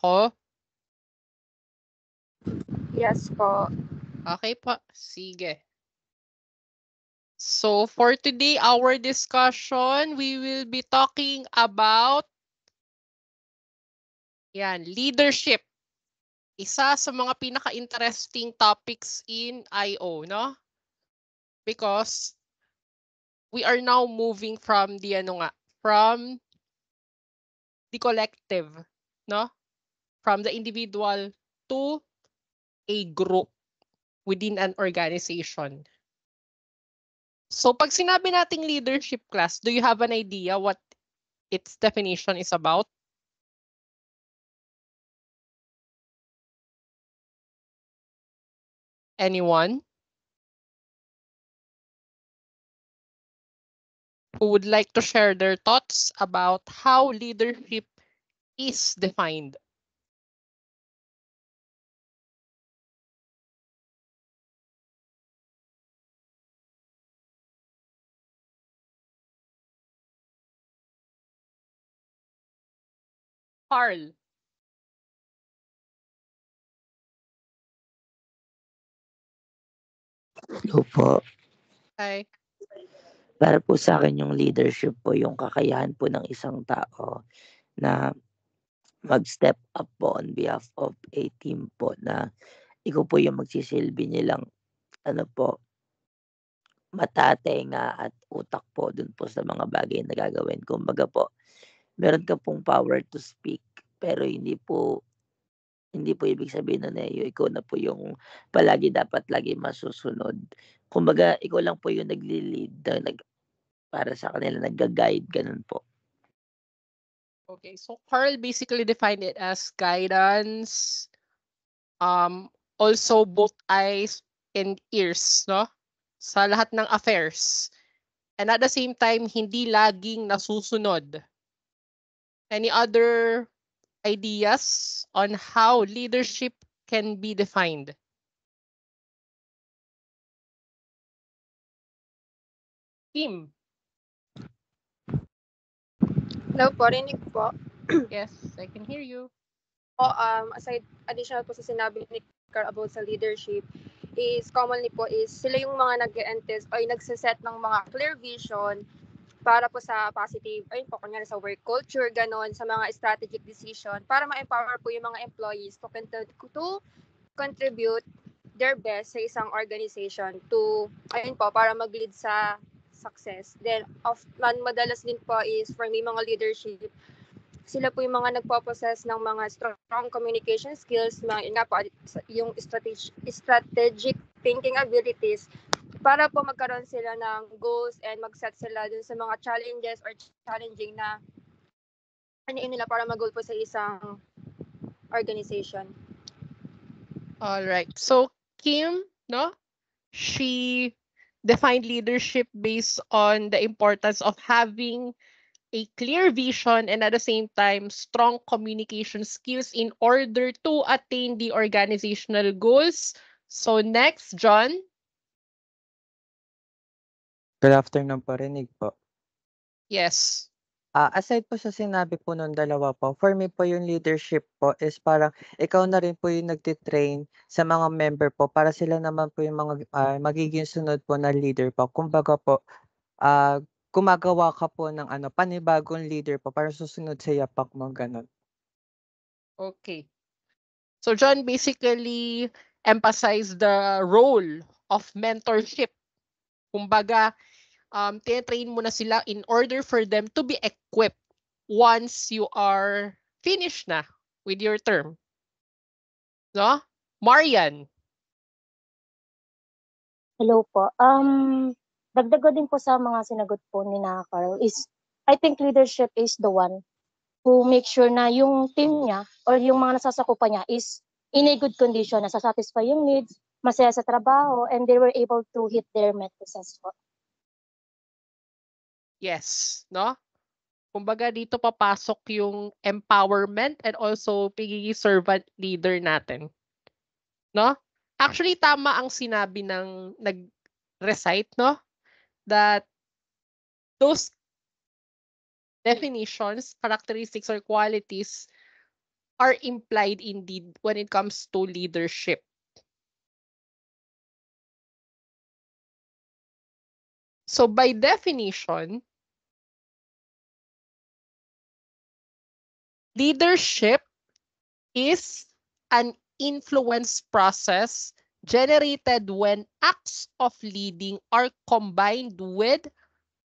ako? Yes po. Okay po. Sige. So for today, our discussion, we will be talking about leadership. Isa sa mga pinaka-interesting topics in IO, no? Because we are now moving from the collective, no? From the individual to a group within an organization. So pag sinabi nating leadership class, do you have an idea what its definition is about? Anyone who would like to share their thoughts about how leadership is defined? Carl. Hello po. Hi. Para po sa akin yung leadership po yung kakayahan po ng isang tao na mag-step up po on behalf of a team po na ikaw po yung magsisilbi nilang mata, tenga at utak po dun po sa mga bagay na gagawin. Kumbaga po, meron ka pong power to speak pero hindi po ibig sabihin nun ikaw na po yung palagi dapat lagi masusunod. Kumbaga ikaw lang po yung nagli-lead para sa kanila nagga-guide, ganun po. Okay, so Carl basically defined it as guidance, also both eyes and ears, no? Sa lahat ng affairs. And at the same time, hindi laging nasusunod. Any other ideas on how leadership can be defined? Kim. Hello po, rinig po. Yes, I can hear you. Aside, additional po sa sinabi ni Carl about sa leadership, is commonly po is sila yung mga nag-e-entis o nagsiset ng mga clear vision para po sa positive, ayun po, kunyari sa work culture, ganon, sa mga strategic decision, para ma-empower po yung mga employees to contribute their best sa isang organization ayun po, para mag-lead sa success. Then, madalas din po is for me, mga leadership, sila po yung mga nagpo-possess ng mga strong communication skills, yung strategic thinking abilities para po magkaroon sila ng goals and mag-set sila dun sa mga challenges or challenging na nila para mag-goal po sa isang organization. All right. So Kim, no? She defined leadership based on the importance of having a clear vision and at the same time strong communication skills in order to attain the organizational goals. So next, John. Good afternoon po, rinig po. Yes. Aside po sa sinabi po nung dalawa po, for me po yung leadership po is parang ikaw na rin po yung nagtitrain sa mga member po para sila naman po yung mga magiging sunod po na leader po. Kumbaga po, gumagawa ka po ng panibagong leader po para susunod sa yapak mo, ganun. Okay. So John basically emphasized the role of mentorship. Kumbaga, tinatrain mo na sila in order for them to be equipped once you are finished na with your term. No? Marian. Hello po. Dagdag din po sa mga sinagot po ni na Carl is I think leadership is the one who make sure na yung team niya or yung mga nasasakupan niya is in a good condition, nasasatisfy yung needs, masaya sa trabaho, and they were able to hit their metrics po. Yes, no? Kumbaga dito papasok yung empowerment and also pagiging servant leader natin. No? Actually, tama ang sinabi ng nag-recite, no? That those definitions, characteristics, or qualities are implied indeed when it comes to leadership. So by definition, leadership is an influence process generated when acts of leading are combined with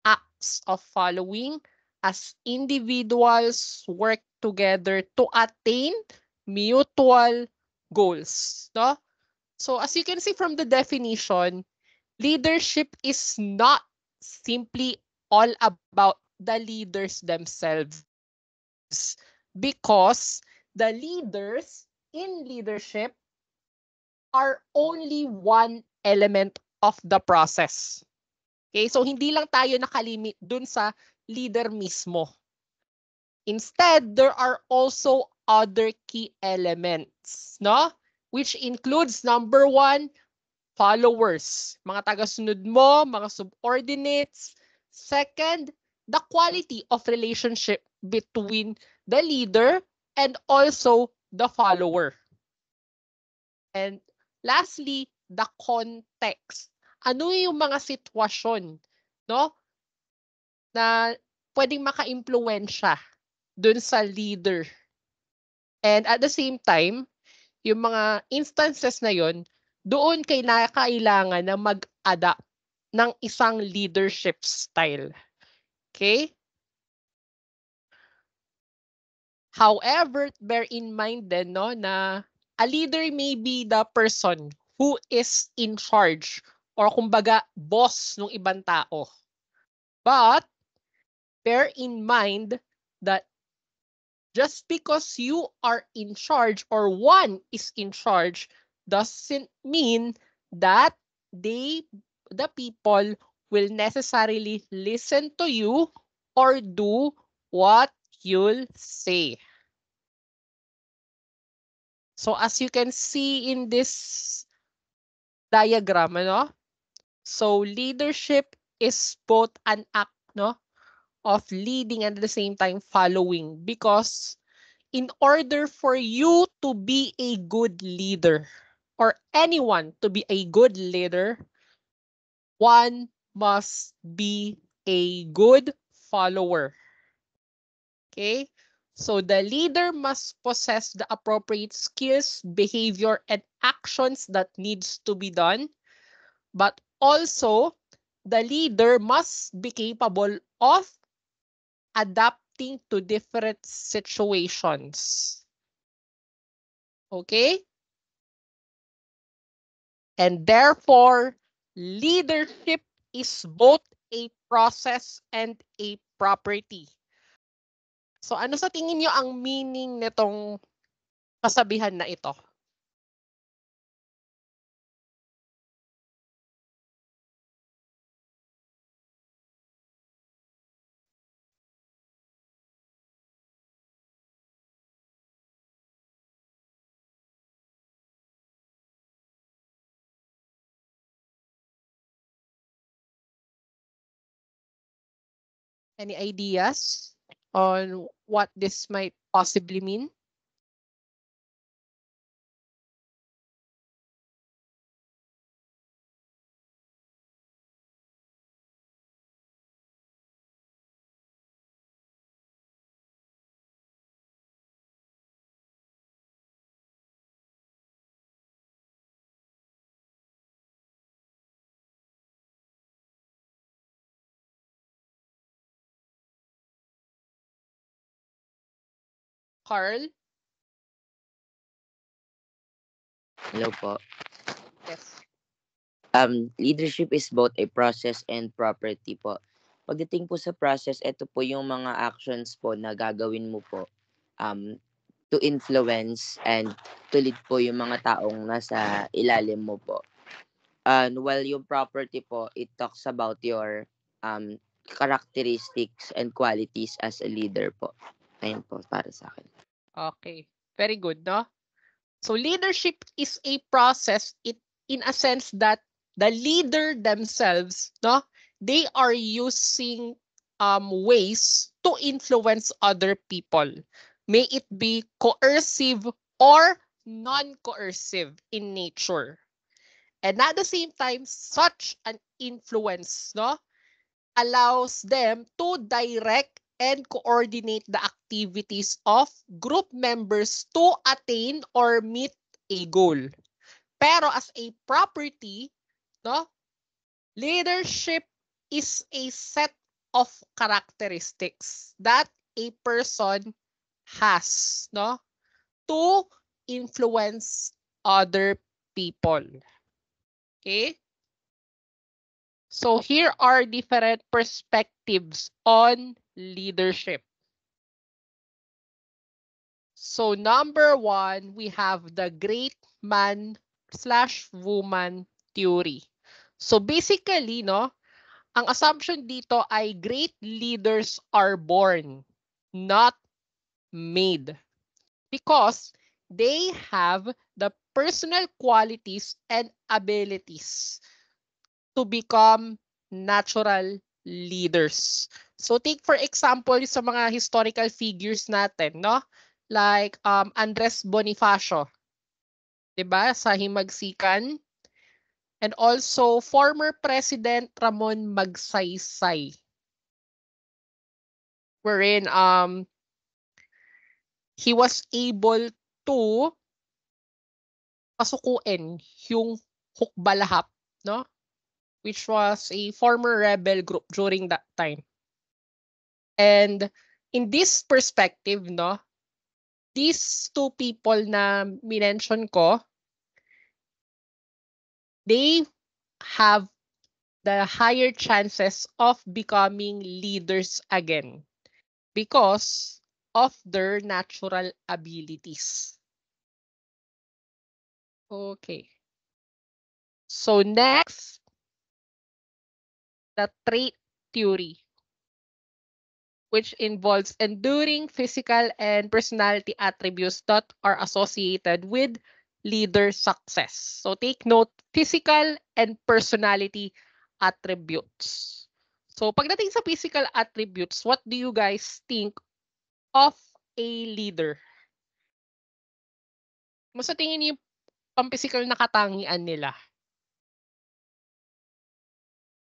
acts of following as individuals work together to attain mutual goals. No? So as you can see from the definition, leadership is not simply all about the leaders themselves, because the leaders in leadership are only one element of the process. Okay, so hindi lang tayo nakalimit dun sa leader mismo. Instead, there are also other key elements, no? Which includes number 1, followers, mga tagasunod mo, mga subordinates. Second, the quality of relationship between the leader and also the follower. And lastly, the context. Ano yung mga sitwasyon, no, na pwedeng maka-impluwensya dun sa leader. And at the same time, yung mga instances na yon, doon kailangan na mag-adapt ng isang leadership style. Okay? However, bear in mind din, no, na a leader may be the person who is in charge or kumbaga boss ng ibang tao. But bear in mind that just because you are in charge or one is in charge doesn't mean that the people will necessarily listen to you or do what you'll say. So as you can see in this diagram, ano? So leadership is both an act, no, of leading and at the same time following, because in order for you to be a good leader or anyone to be a good leader, one must be a good follower. Okay? So the leader must possess the appropriate skills, behavior, and actions that needs to be done. But also, the leader must be capable of adapting to different situations. Okay? And therefore, leadership is both a process and a property. So ano sa tingin niyo ang meaning nitong kasabihan na ito? Any ideas on what this might possibly mean? Carl? Hello po. Yes. Leadership is both a process and property po. Pagdating po sa process, ito po yung mga actions po na gagawin mo po to influence and to lead po yung mga taong nasa ilalim mo po. While yung property po, it talks about your characteristics and qualities as a leader po. Ayun po para sa akin. Okay. Very good, no? So leadership is a process in a sense that the leader themselves, no, they are using ways to influence other people. may it be coercive or non-coercive in nature. And at the same time, such an influence, no, allows them to direct and coordinate the activities of group members to attain or meet a goal. Pero as a property, no, leadership is a set of characteristics that a person has, no, to influence other people. Okay? So here are different perspectives on leadership. So number 1, we have the great man/woman theory. So basically, no, ang assumption dito ay great leaders are born, not made. Because they have the personal qualities and abilities to become natural leaders. So take for example sa mga historical figures natin, no? Like Andres Bonifacio, 'di ba? Sa Himagsikan. And also former President Ramon Magsaysay. Wherein he was able to pasukuin yung Hukbalahap, no? Which was a former rebel group during that time. And in this perspective, no, these two people na minention ko, they have the higher chances of becoming leaders again because of their natural abilities. Okay. So next, the trait theory, which involves enduring physical and personality attributes that are associated with leader success. So take note, physical and personality attributes. So pagdating sa physical attributes, what do you guys think of a leader? Mas sa tingin niyo yung pampisikal na katangian nila?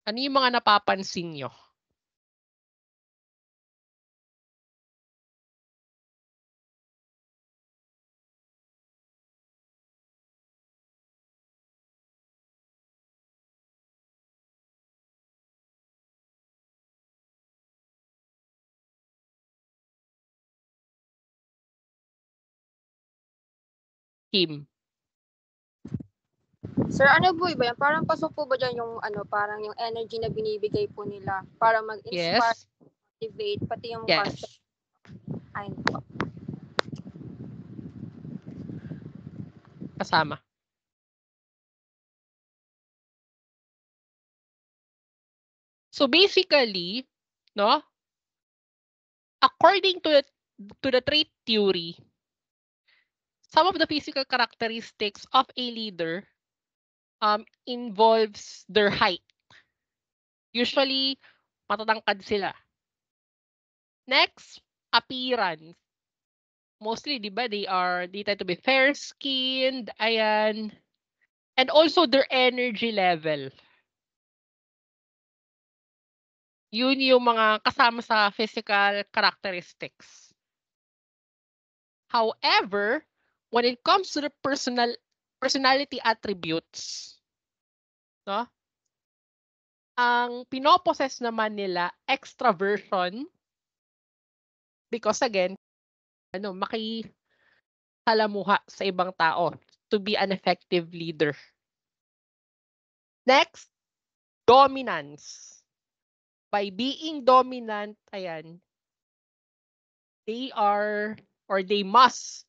Ano yung mga napapansin nyo? Kim? Sir, ano po ba yan? Parang pasok po ba dyan yung parang yung energy na binibigay po nila para mag-inspire, Yes. motivate, pati yung Yes. concept. Ayun po. Kasama. So basically, no, according to the trait theory, some of the physical characteristics of a leader involves their height. Usually, matatangkad sila. Next, appearance. Mostly, di ba, they tend to be fair-skinned, ayan. And also their energy level. Yun yung mga kasama sa physical characteristics. However, when it comes to the personality attributes, no? Ang pinoposes naman nila extraversion because again, makisalamuha sa ibang tao to be an effective leader. Next, dominance. By being dominant, ayan, they are or they must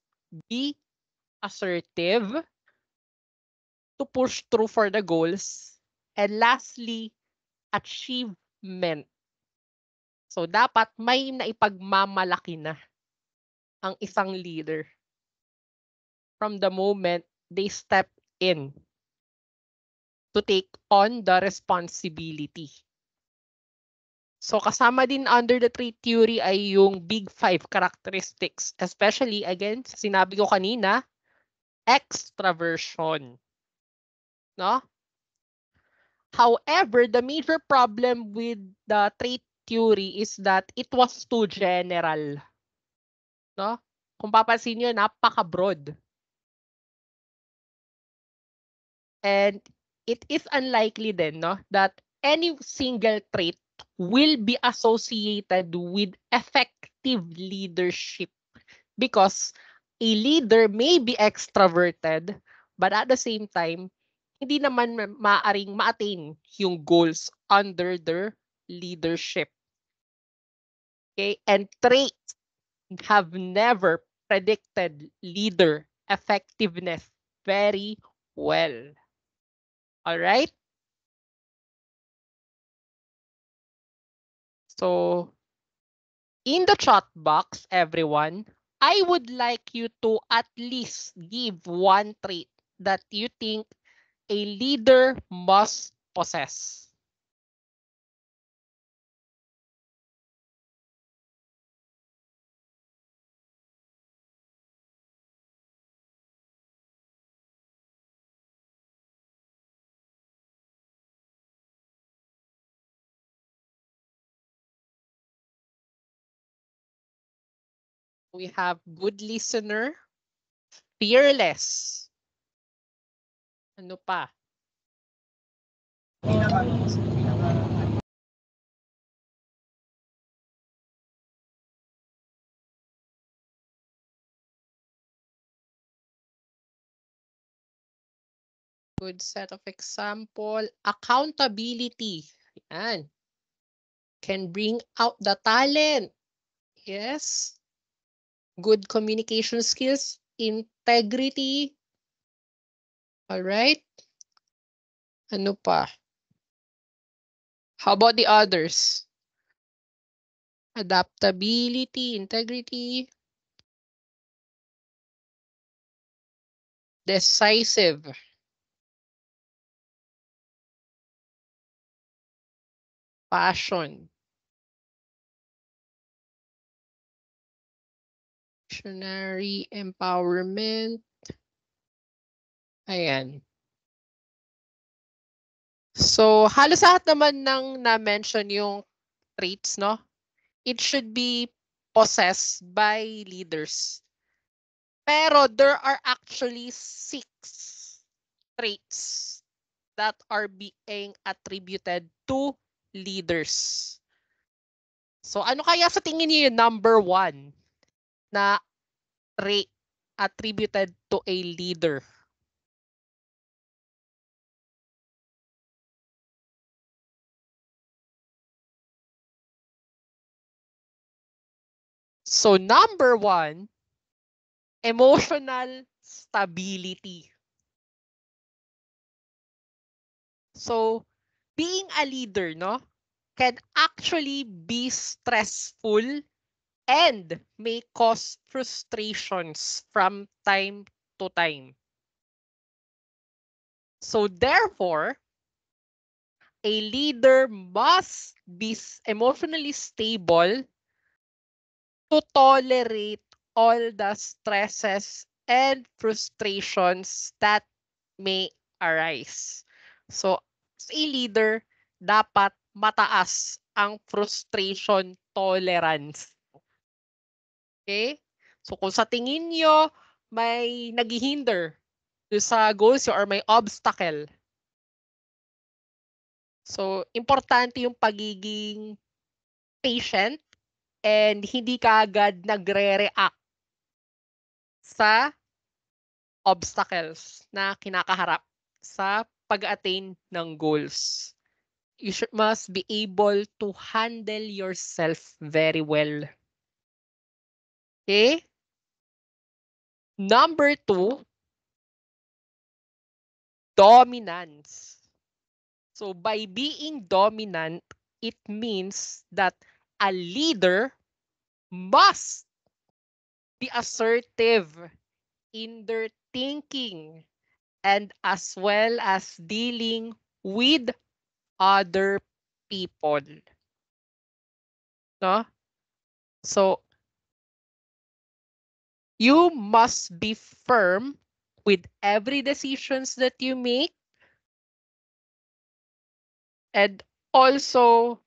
be assertive to push through for the goals. And lastly, achievement. So dapat may naipagmamalaki na ang isang leader from the moment they step in to take on the responsibility. So kasama din under the trait theory ay yung big 5 characteristics. Especially, again, sinabi ko kanina, extraversion. No? However, the major problem with the trait theory is that it was too general. No? Kung papansin nyo, napaka-broad. And it is unlikely then, no, that any single trait will be associated with effective leadership, because a leader may be extroverted, but at the same time, hindi naman maaring ma-attain yung goals under their leadership. Okay? And traits have never predicted leader effectiveness very well. All right? So, in the chat box, everyone, I would like you to at least give one trait that you think a leader must possess. We have good listener, fearless. Ano pa? Good set of example. Accountability. Yan. Can bring out the talent. Yes. Good communication skills. Integrity. All right. Ano pa? How about the others? Adaptability, integrity. Decisive. Passion. Visionary, empowerment. Ayan. So, halos lahat naman ng na-mention yung traits, no? It should be possessed by leaders. Pero there are actually 6 traits that are being attributed to leaders. So, ano kaya sa tingin niyo yung number 1 na trait attributed to a leader? So, number 1, emotional stability. So, being a leader, no, can actually be stressful and may cause frustrations from time to time. So, therefore, a leader must be emotionally stable to tolerate all the stresses and frustrations that may arise. So, as a leader, dapat mataas ang frustration tolerance. Okay? So, kung sa tingin nyo may naghihinder sa goals or may obstacle, so importante yung pagiging patient and hindi ka agad nagre-react sa obstacles na kinakaharap sa pag-attain ng goals. You must be able to handle yourself very well. Okay? Number 2, dominance. So by being dominant, it means that a leader must be assertive in their thinking and as well as dealing with other people. No? So, you must be firm with every decisions that you make, and also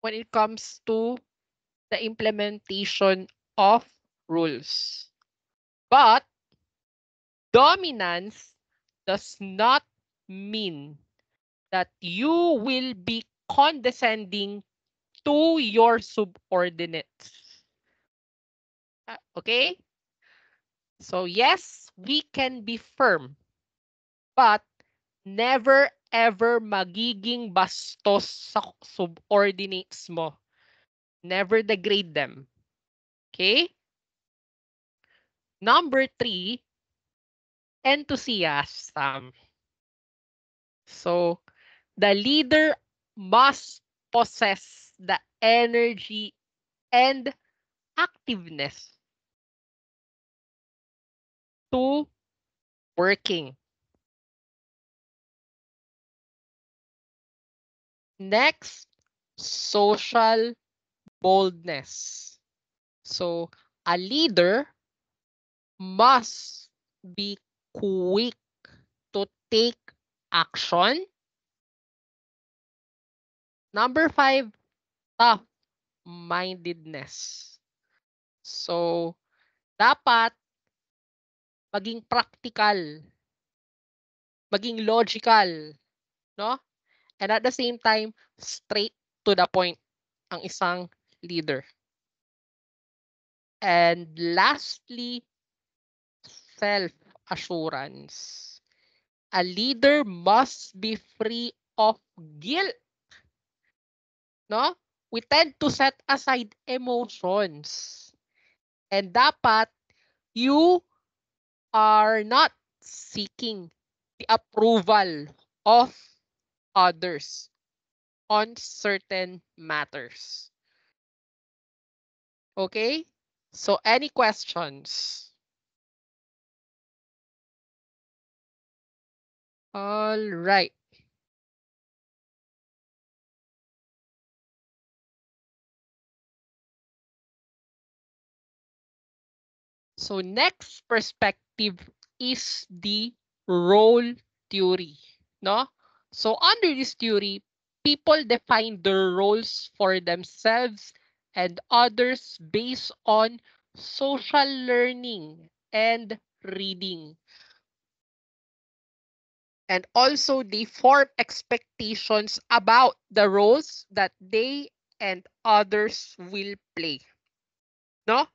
when it comes to the implementation of rules. But dominance does not mean that you will be condescending to your subordinates. Okay? So yes, we can be firm, but never ever magiging bastos sa subordinates mo. Never degrade them. Okay? Number 3, enthusiasm. So, the leader must possess the energy and activeness to working. Next, social boldness. So, a leader must be quick to take action. Number 5, tough-mindedness. So, dapat maging practical, maging logical, no? And at the same time, straight to the point ang isang leader. And lastly, self-assurance. A leader must be free of guilt. No? We tend to set aside emotions. And dapat you are not seeking the approval of others on certain matters. Okay? So any questions? All right. So next perspective is the role theory, no? So under this theory, people define their roles for themselves and others based on social learning and reading. And also they form expectations about the roles that they and others will play. No?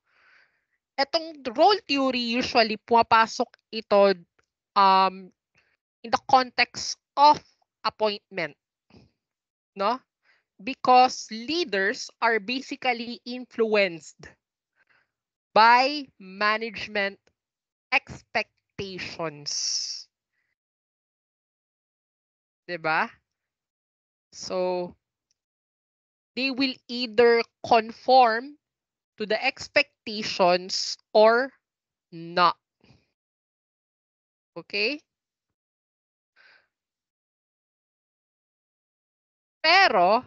Etong role theory usually pumapasok ito in the context of appointment, no? Because leaders are basically influenced by management expectations. 'Di ba? So they will either conform to the expectations or not. Okay? Pero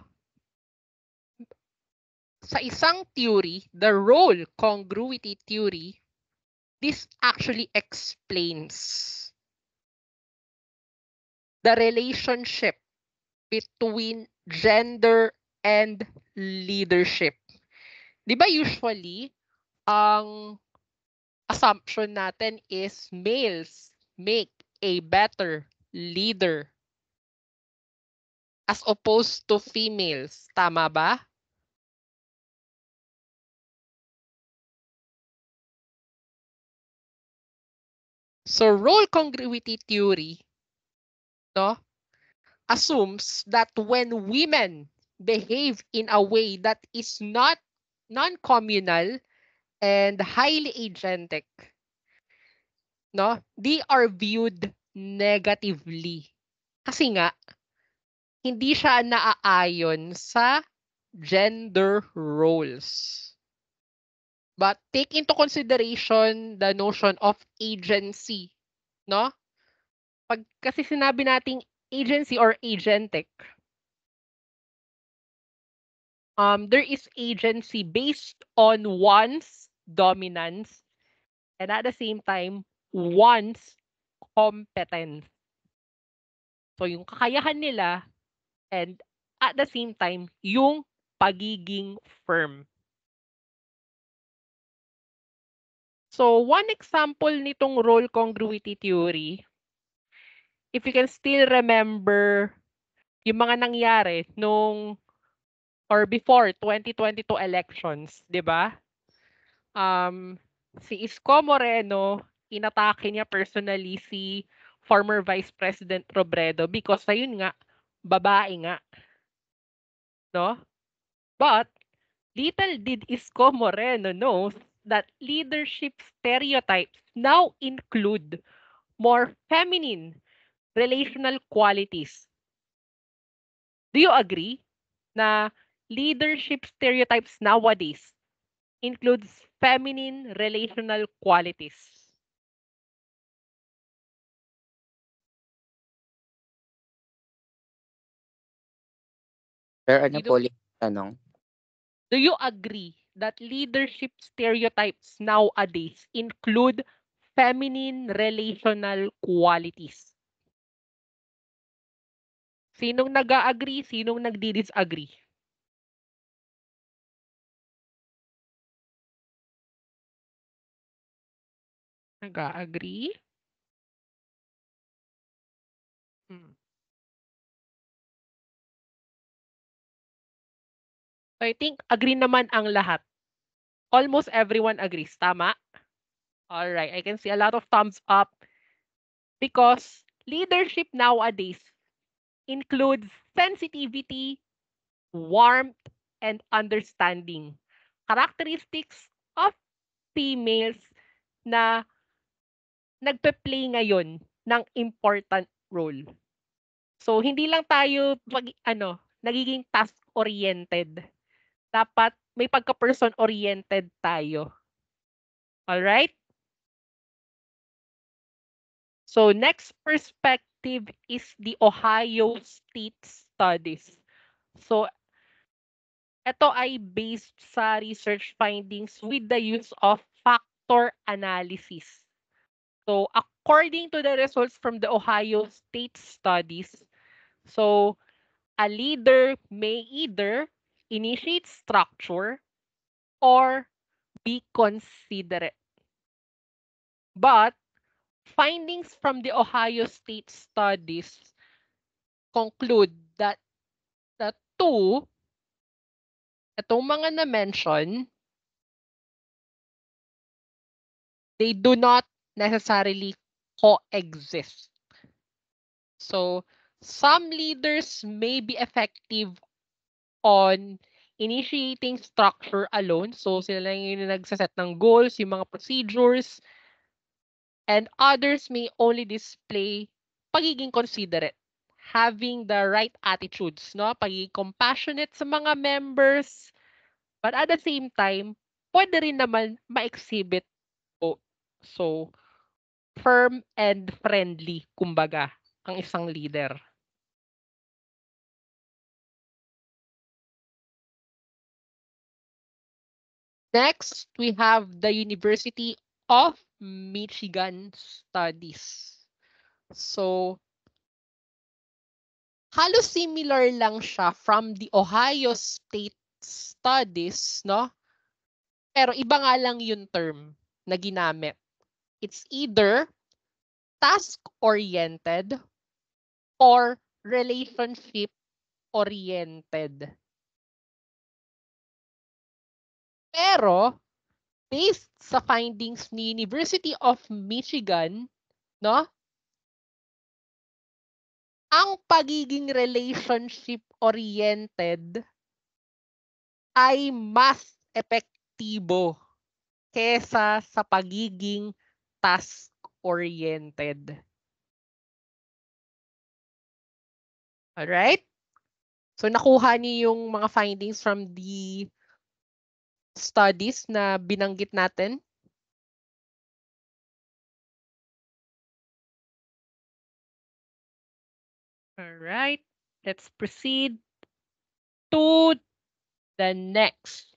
sa isang theory, the role congruity theory, this actually explains the relationship between gender and leadership. Di ba usually, ang assumption natin is males make a better leader as opposed to females. Tama ba? So role congruity theory, no, assumes that when women behave in a way that is not non-communal and highly agentic, no, they are viewed negatively. Kasi nga, hindi siya naaayon sa gender roles. But take into consideration the notion of agency, no? Pag kasi sinabi nating agency or agentic, there is agency based on one's dominance and at the same time, one's competence. So yung kakayahan nila and at the same time, yung pagiging firm. So one example nitong role congruity theory, if you can still remember yung mga nangyari nung or before 2022 elections, 'di ba? Si Isko Moreno, inatake niya personally si former Vice President Robredo because ayun nga, babae nga, no? But little did Isko Moreno know that leadership stereotypes now include more feminine relational qualities. Do you agree na leadership stereotypes nowadays includes feminine relational qualities? Sir, ano You po do, ulit yung tanong? do you agree that leadership stereotypes nowadays include feminine relational qualities? Sinong nag-agree? Sinong nagdi-disagree? Nag-agree? I think agree naman ang lahat. Almost everyone agrees. Tama? All right. I can see a lot of thumbs up because leadership nowadays includes sensitivity, warmth, and understanding. Characteristics of females na nagpe-play ngayon ng important role. So, hindi lang tayo nagiging task-oriented. Dapat may pagka-person-oriented tayo. All right? So, next perspective is the Ohio State Studies. So, ito ay based sa research findings with the use of factor analysis. So, according to the results from the Ohio State Studies, so a leader may either initiate structure or be considerate. But findings from the Ohio State Studies conclude that the two, itong mga na-mention, they do not necessarily coexist. So, some leaders may be effective on initiating structure alone. So, sila lang yung nagsaset ng goals, yung mga procedures, and others may only display pagiging considerate, having the right attitudes, no? Pagiging compassionate sa mga members, but at the same time, pwede rin naman ma-exhibit po. So, firm and friendly, kumbaga, ang isang leader. Next, we have the University of Michigan Studies. So, halos similar lang siya from the Ohio State Studies, no? Pero iba nga lang yung term na ginamit. It's either task-oriented or relationship-oriented. Pero, based sa findings ni University of Michigan, no? Ang pagiging relationship-oriented ay mas epektibo kesa sa pagiging task-oriented. Alright? So, nakuha niyo yung mga findings from the studies na binanggit natin? Alright. Let's proceed to The next.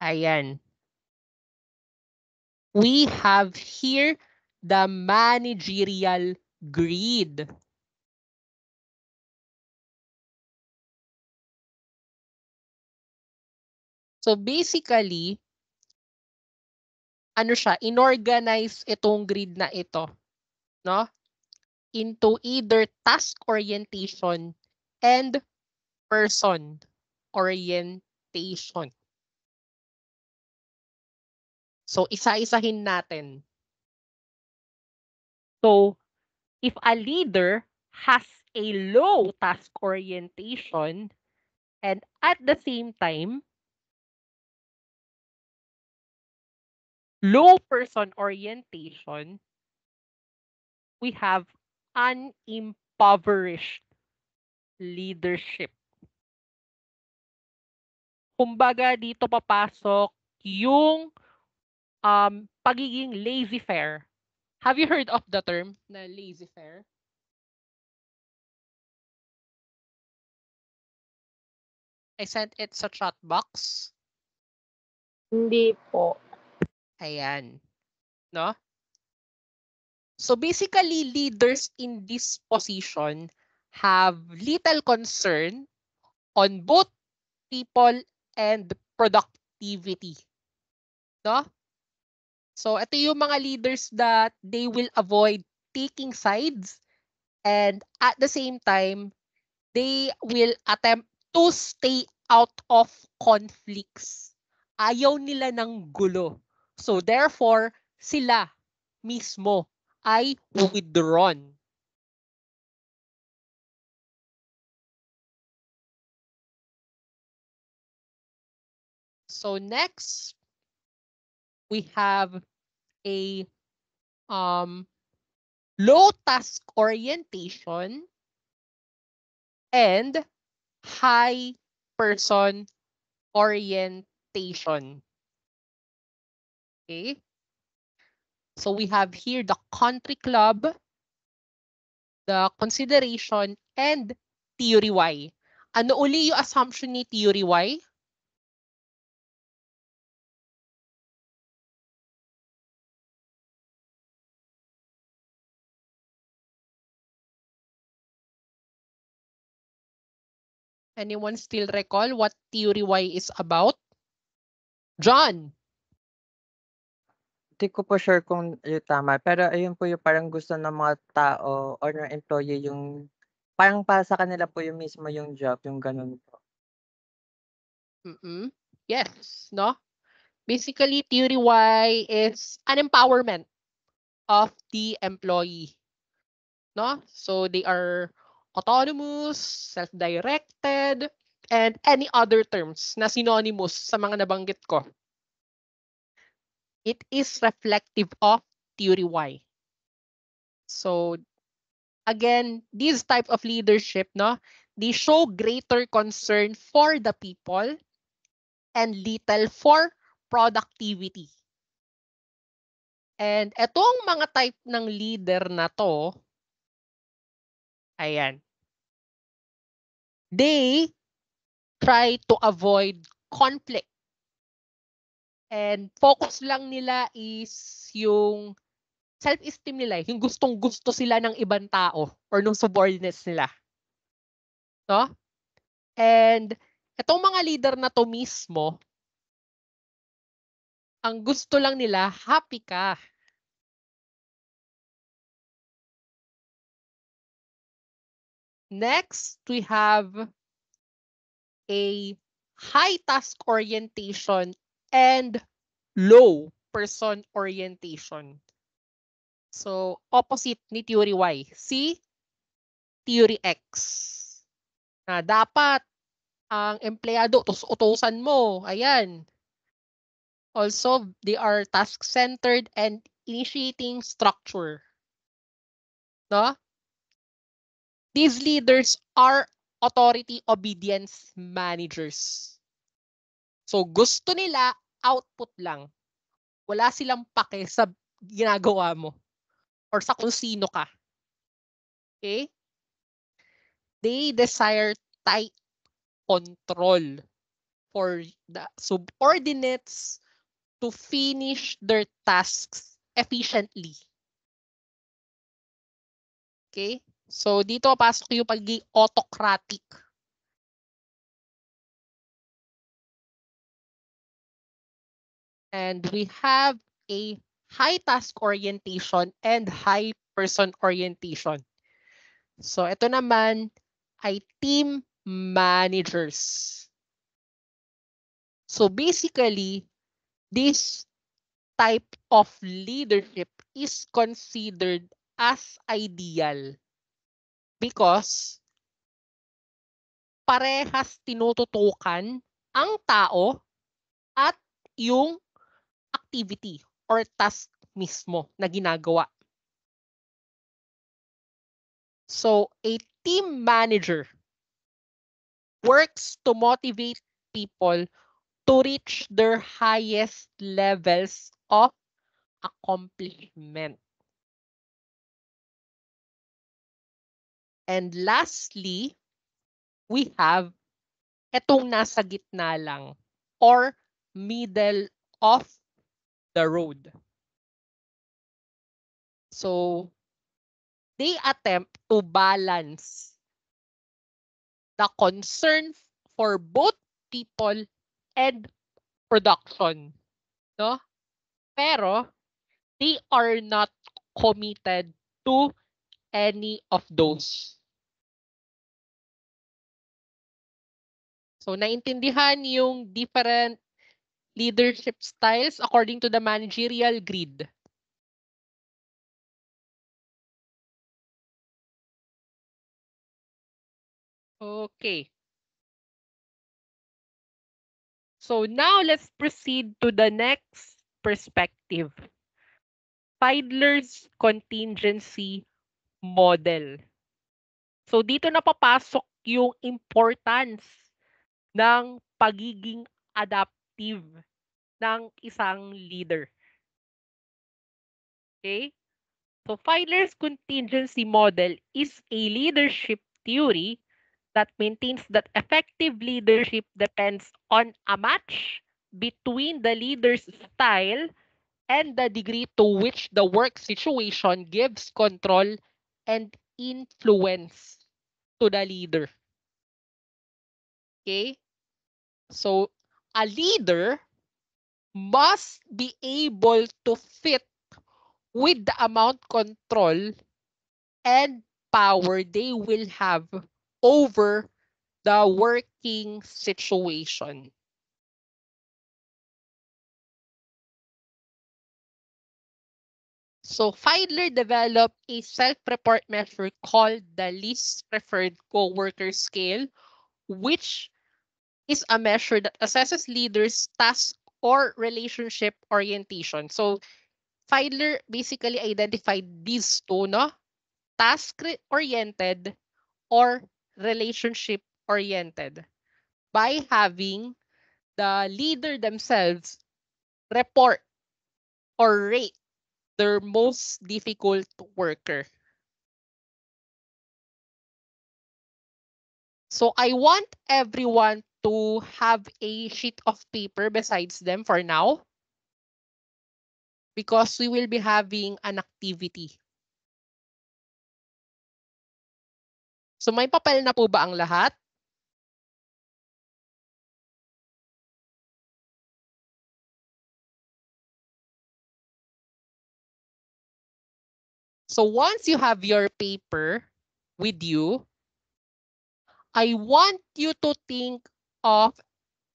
Ayan. We have here the managerial greed. So basically, ano siya, inorganize itong greed na ito, no? Into either task orientation and person orientation. So isa-isahin natin. So if a leader has a low task orientation and at the same time low person orientation, we have unimpoverished leadership. Kumbaga dito papasok yung pagiging laissez-faire. Have you heard of the term na laissez-faire? I sent it sa chat box. Hindi po. Ayan. No? So basically, leaders in this position have little concern on both people and productivity. No? So ito yung mga leaders that they will avoid taking sides and at the same time, they will attempt to stay out of conflicts. Ayaw nila ng gulo. So therefore, sila mismo ay withdrawn. So next, we have a low task orientation and high person orientation. Okay? So we have here the country club, the consideration, and theory Y. Ano uli yung assumption ni theory Y? Anyone still recall what theory Y is about? John. Hindi ko po sure kung yung tama. Pero ayun po yung parang gusto ng mga tao or ng employee yung parang para sa kanila po yung mismo yung job, yung ganun po. Yes, no? Basically, theory Y is an empowerment of the employee. No? So they are autonomous, self-directed, and any other terms na synonymous sa mga nabanggit ko. It is reflective of theory Y. So again, this type of leadership, no, they show greater concern for the people and little for productivity. And etong mga type ng leader na to, ayan, they try to avoid conflict. And focus lang nila is yung self-esteem nila, yung gustong-gusto sila ng ibang tao or ng subordinates nila. No? And itong mga leader na to mismo, ang gusto lang nila, happy ka. Next, we have a high task orientation and low person orientation. So, opposite ni theory Y. Si theory X. Na dapat ang empleyado, utusan mo. Ayan. Also, they are task-centered and initiating structure. No? These leaders are authority obedience managers. So, gusto nila output lang. Wala silang pake sa ginagawa mo or sa kung sino ka. Okay? They desire tight control for the subordinates to finish their tasks efficiently. Okay? So, dito pasok yung pagiging autocratic. And we have a high task orientation and high person orientation. So, ito naman ay team managers. So, basically, this type of leadership is considered as ideal because parehas tinututukan ang tao at yung activity or task mismo na ginagawa. So, a team manager works to motivate people to reach their highest levels of accomplishment. And lastly, we have etong nasa gitna lang or middle of the road. So, they attempt to balance the concern for both people and production. No? Pero, they are not committed to any of those. So, naintindihan yung different leadership styles according to the managerial grid. Okay. So now let's proceed to the next perspective. Fiedler's contingency model. So dito na papasok yung importance ng pagiging adaptive ng isang leader. Okay? So Fiedler's contingency model is a leadership theory that maintains that effective leadership depends on a match between the leader's style and the degree to which the work situation gives control and influence to the leader. Okay? So, a leader must be able to fit with the amount control and power they will have over the working situation. So Fiedler developed a self-report measure called the least preferred coworker scale, which is a measure that assesses leaders' task or relationship orientation. So Fiedler basically identified these two, no? Task-oriented or relationship-oriented by having the leader themselves report or rate their most difficult worker. So I want everyone to have a sheet of paper besides them for now because we will be having an activity. So may papel na po ba ang lahat? So once you have your paper with you, I want you to think of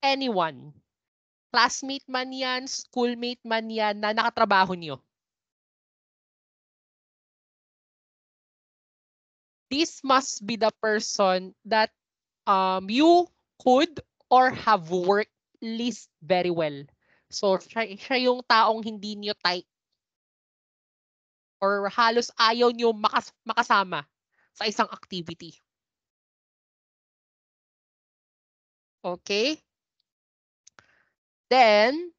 anyone. Classmate man yan, schoolmate man yan na nakatrabaho niyo. This must be the person that you could or have worked least very well. So siya yung taong hindi niyo type or halos ayaw niyo makasama sa isang activity. Okay? Then,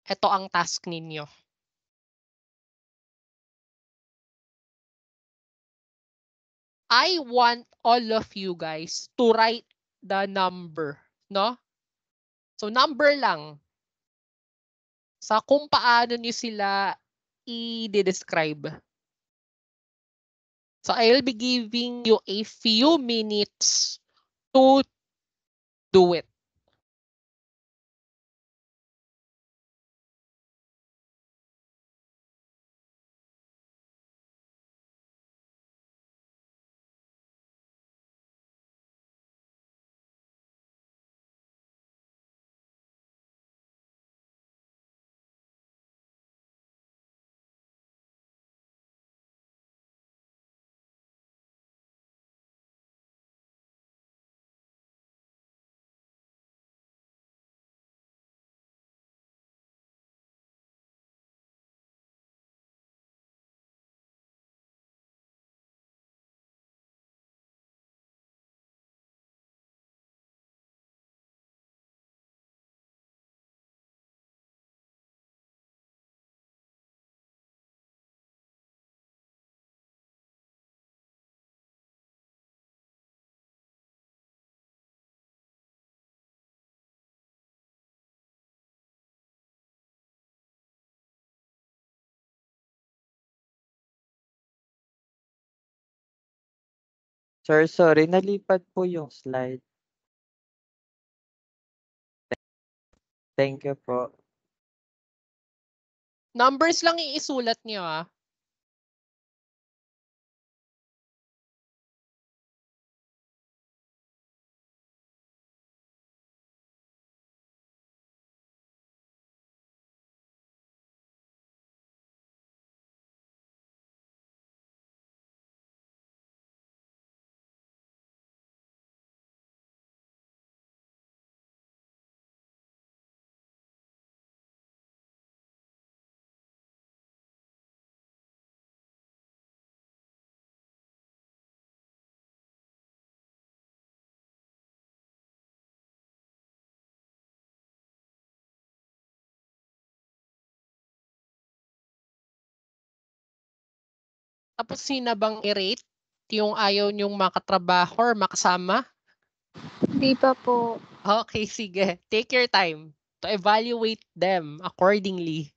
ito ang task ninyo. I want all of you guys to write the number, no? So number lang sa kung paano niyo sila i-describe. So I'll be giving you a few minutes to do it. Sir, sorry, nalipad po yung slide. Thank you po. Numbers lang iisulat niyo ah. Tapos sino bang i-rate yung ayaw niyong makatrabaho or makasama? Di pa po. Okay, sige. Take your time to evaluate them accordingly.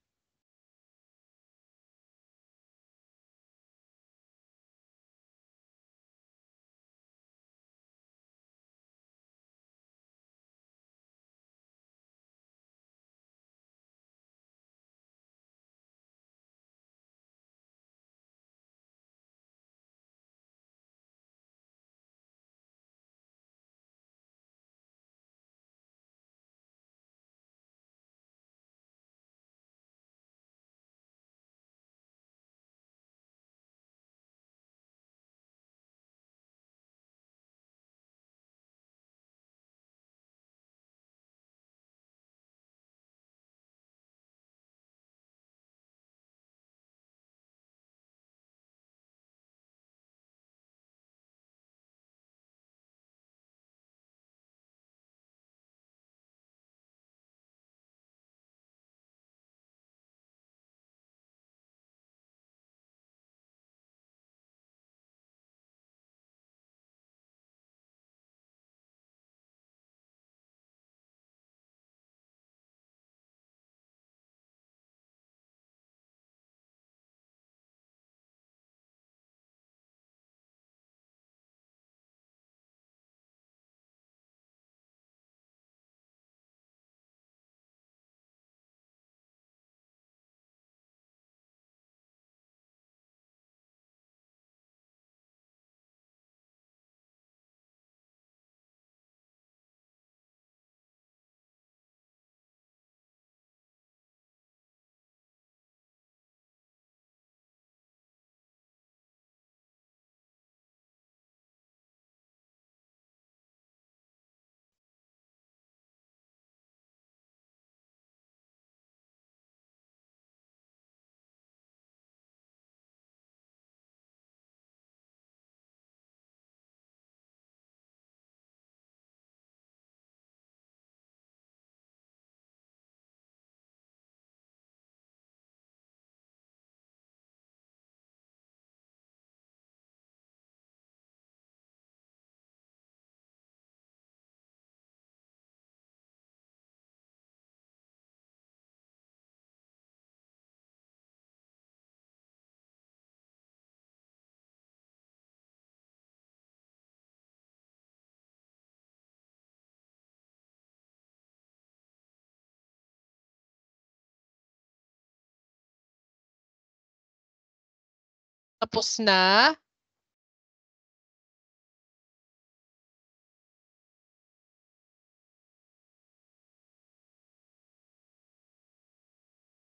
Tapos na.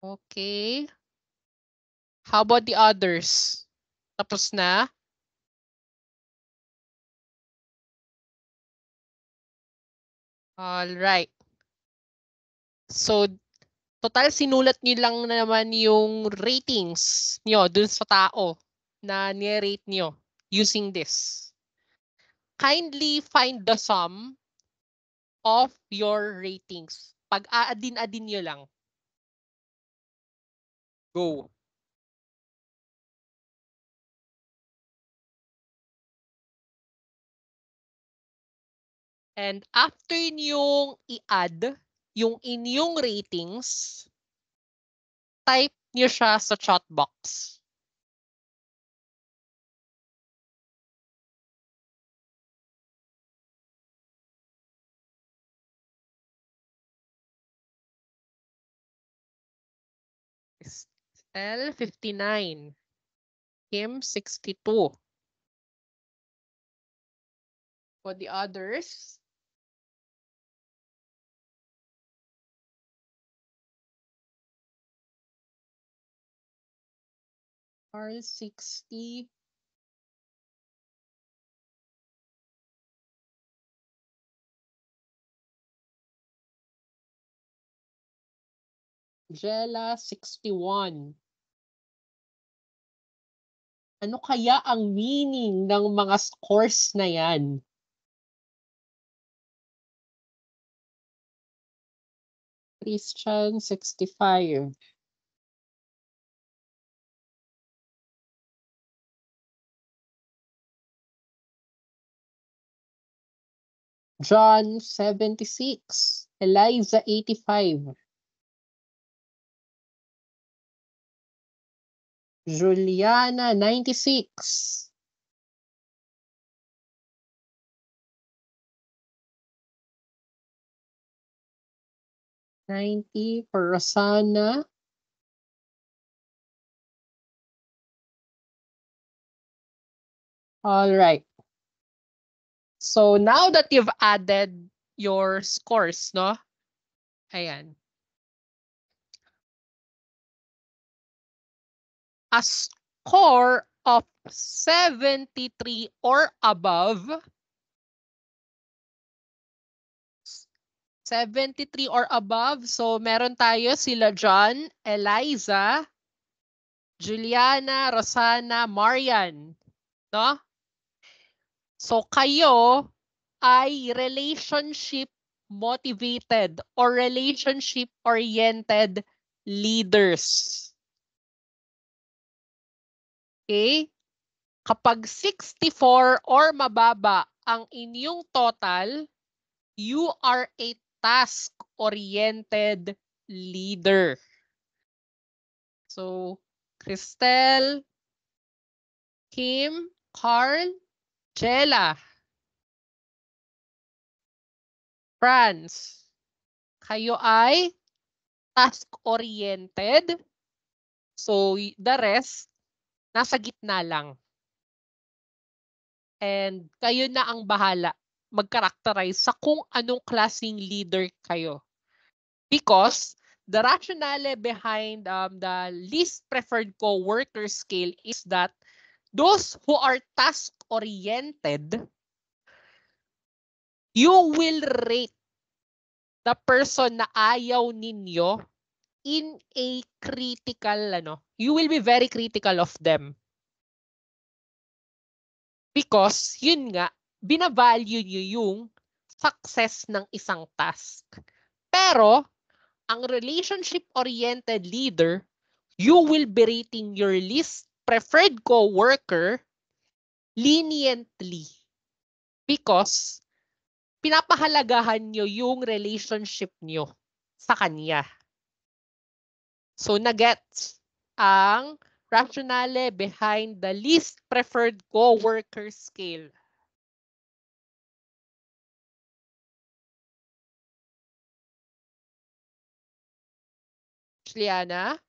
Okay. How about the others? Tapos na? All right. So, total sinulat niyo lang naman yung ratings niyo dun sa tao na ni-rate niyo using this. Kindly find the sum of your ratings. Pag-aadin-adin niyo lang. Go. And after niyong i-add yung inyong ratings, type niyo siya sa chat box. L 59. Kim 62. For the others, R 60. Jella 61. Ano kaya ang meaning ng mga scores na yan? Christian 65. John 76. Eliza 85. Juliana 96. For Rosana. All right. So now that you've added your scores, no? Ayan. A score of 73 or above. 73 or above. So meron tayo sila John, Eliza, Juliana, Rosana, Marian. No? So kayo ay relationship motivated or relationship oriented leaders. Okay? Kapag 64 or mababa ang inyong total, you are a task-oriented leader. So, Cristel, Kim, Carl, Jella, Franz, kayo ay task-oriented. So, the rest, nasa gitna lang. And kayo na ang bahala mag-characterize sa kung anong klaseng leader kayo. Because the rationale behind the least preferred co-worker scale is that those who are task-oriented, you will rate the person na ayaw ninyo in a critical, you will be very critical of them. Because, yun nga, binavalue nyo yung success ng isang task. Pero, ang relationship-oriented leader, you will be rating your least preferred co-worker leniently. Because, pinapahalagahan nyo yung relationship nyo sa kanya. So, nagets ang rationale behind the least preferred co-worker scale. Liana?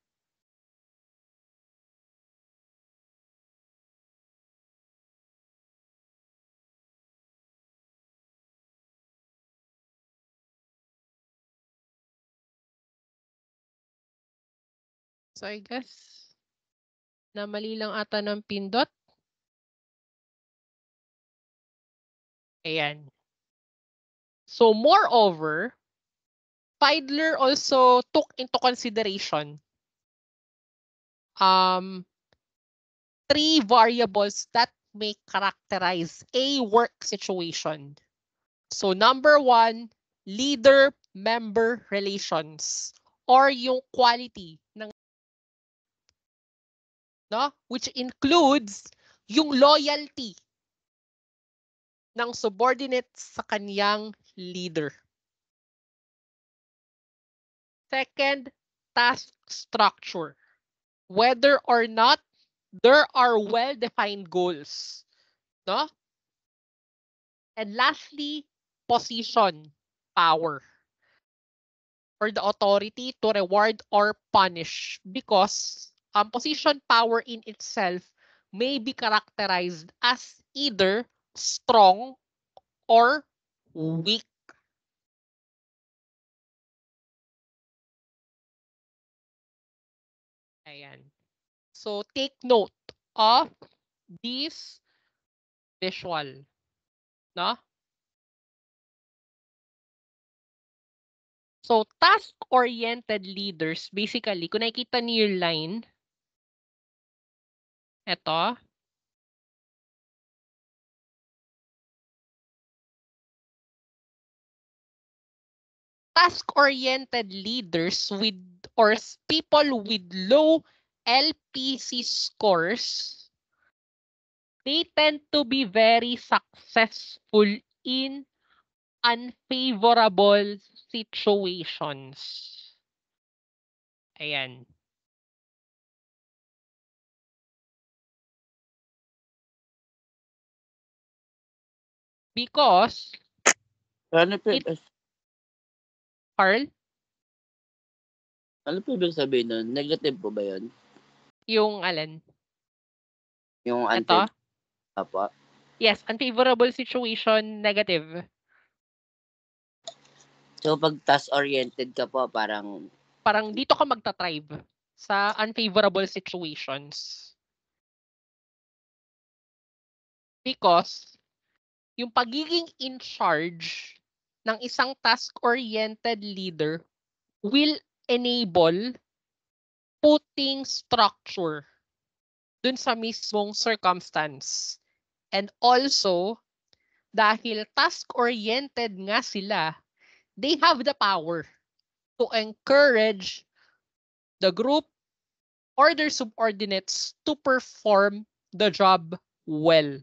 So I guess na mali lang ata ng pindot. Ayan. So moreover, Feidler also took into consideration three variables that may characterize a work situation. So number one, leader-member relations or yung quality ng which includes yung loyalty ng subordinate sa kaniyang leader. Second, task structure. Whether or not there are well-defined goals. And lastly, position, power, or the authority to reward or punish, because position power in itself may be characterized as either strong or weak. Ayan. So take note of this visual. So task-oriented leaders, basically, kung nakikita niyo yung line, ito, task-oriented leaders with or people with low LPC scores, they tend to be very successful in unfavorable situations. Ayan. Because, Ano po, Carl, ano po ibig sabihin nun? Negative po ba yun? yung alin? Yung Ito? Apo. Yes, unfavorable situation, negative. So, pag task-oriented ka po, parang Dito ka magta-thrive sa unfavorable situations. Because yung pagiging in charge ng isang task-oriented leader will enable putting structure dun sa mismong circumstance. And also, dahil task-oriented nga sila, they have the power to encourage the group or their subordinates to perform the job well.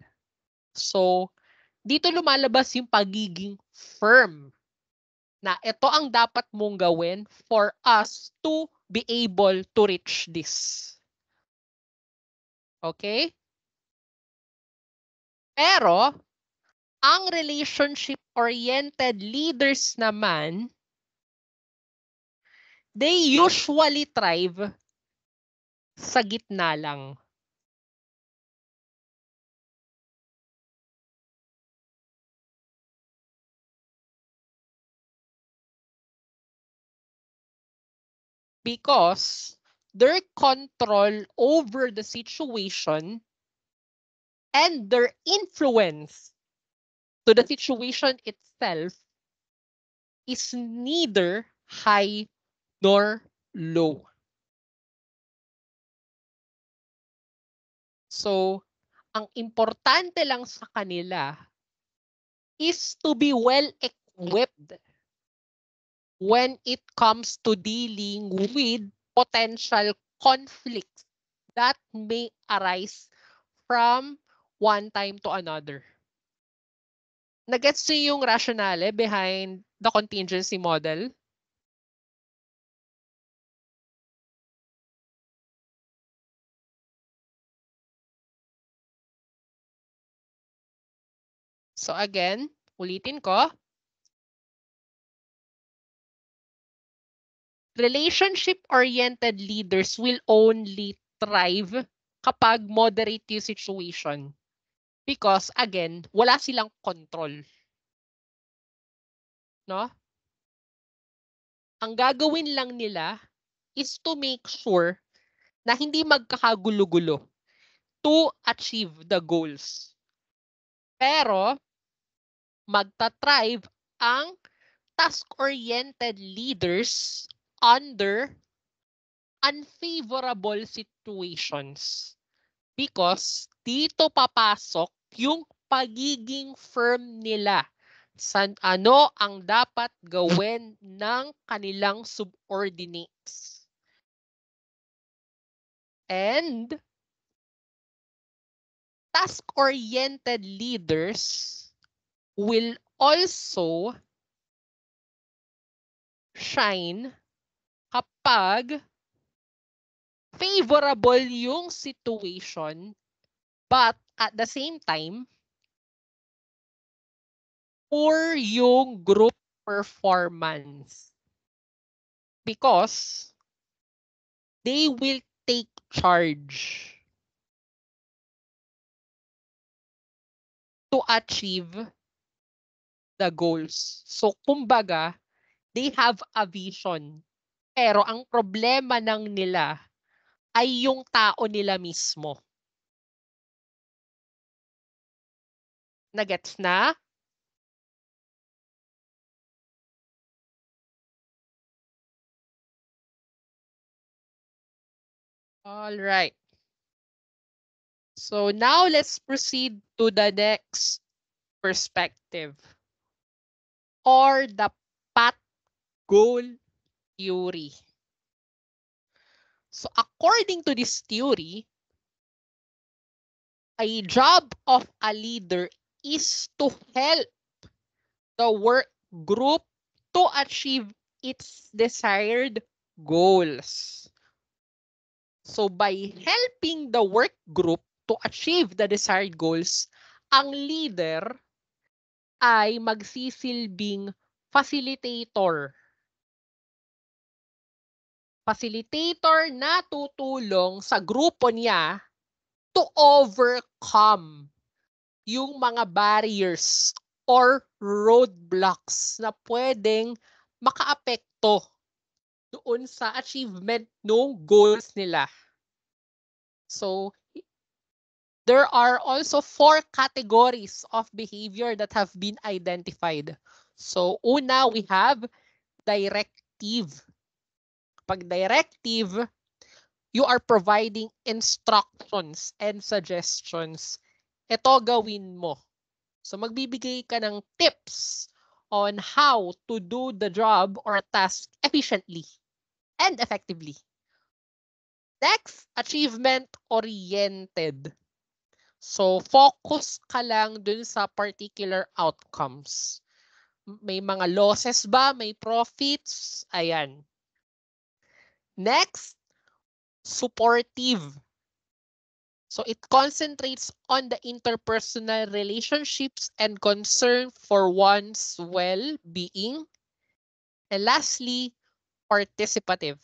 So, dito lumalabas yung pagiging firm na ito ang dapat mong gawin for us to be able to reach this. Okay? Pero, ang relationship-oriented leaders naman, they usually thrive sa gitna lang. Because their control over the situation and their influence to the situation itself is neither high nor low. So, ang importante lang sa kanila is to be well equipped when it comes to dealing with potential conflicts that may arise from one time to another. Nagets niyo yung rationale behind the contingency model? So again, ulitin ko. Relationship-oriented leaders will only thrive kapag moderate yung situation. Because, again, wala silang control. Ang gagawin lang nila is to make sure na hindi magkakagulo-gulo to achieve the goals. Pero magta-thrive ang task-oriented leaders under unfavorable situations. Because dito papasok yung pagiging firm nila sa ano ang dapat gawin ng kanilang subordinates. And task-oriented leaders will also shine kapag favorable yung situation, but at the same time, poor yung group performance. Because they will take charge to achieve the goals. So, kumbaga, they have a vision. Pero ang problema ng nila ay yung tao nila mismo. Nagets na? All right. So now let's proceed to the next perspective, or the path goal theory. So according to this theory, a job of a leader is to help the work group to achieve its desired goals. So by helping the work group to achieve the desired goals, ang leader ay magsisilbing facilitator. Facilitator na tutulong sa grupo niya to overcome yung mga barriers or roadblocks na pwedeng makaapekto doon sa achievement ng goals nila. So, there are also 4 categories of behavior that have been identified. So, una, we have directive. Pag directive, you are providing instructions and suggestions. Ito gawin mo. So, magbibigay ka ng tips on how to do the job or task efficiently and effectively. Next, achievement-oriented. So, focus ka lang dun sa particular outcomes. May mga losses ba? May profits? Ayan. Next, supportive. So, it concentrates on the interpersonal relationships and concern for one's well-being. And lastly, participative.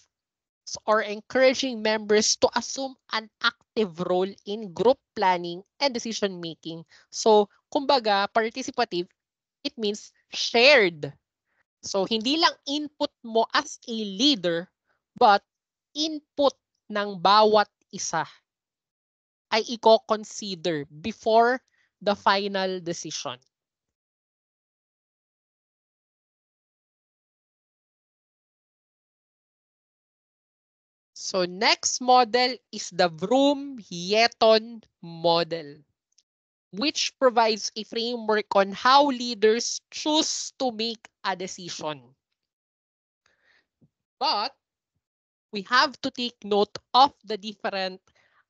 So, or encouraging members to assume an active role in group planning and decision-making. So, kumbaga, participative, it means shared. So, hindi lang input mo as a leader, but input ng bawat isa ay i-consider before the final decision. So next model is the Vroom-Hyeton model, which provides a framework on how leaders choose to make a decision. But we have to take note of the different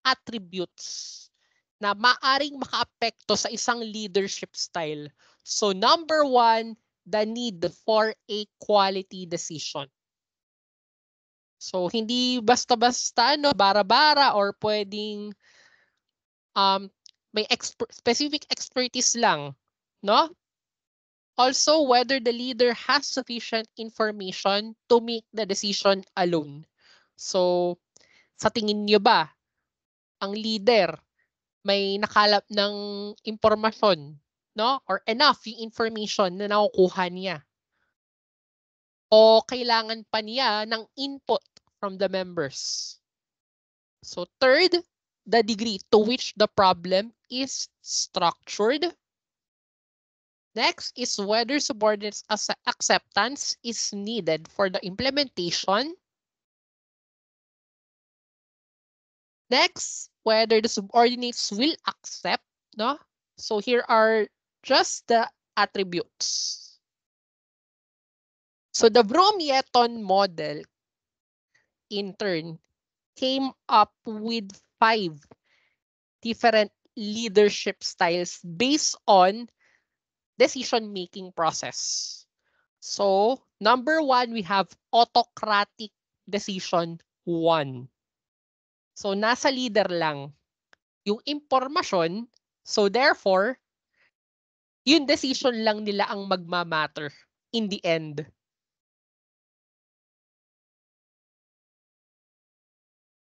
attributes na maaring makaapekto sa isang leadership style. So number 1, the need for a quality decision. So hindi basta-basta bara-bara or pwedeng may specific expertise lang, no? Also, whether the leader has sufficient information to make the decision alone. So, sa tingin niyo ba, ang leader may nakalap ng impormasyon, no? Or enough yung information na nakukuha niya? O kailangan pa niya ng input from the members? So third, the degree to which the problem is structured. Next is whether subordinates acceptance is needed for the implementation. Next, whether the subordinates will accept, no? So here are just the attributes. So the Vroom-Yetton model, in turn, came up with 5 different leadership styles based on decision-making process. So, number 1, we have autocratic decision 1. So, nasa leader lang yung impormasyon. So, therefore, yung decision lang nila ang magmamatter in the end.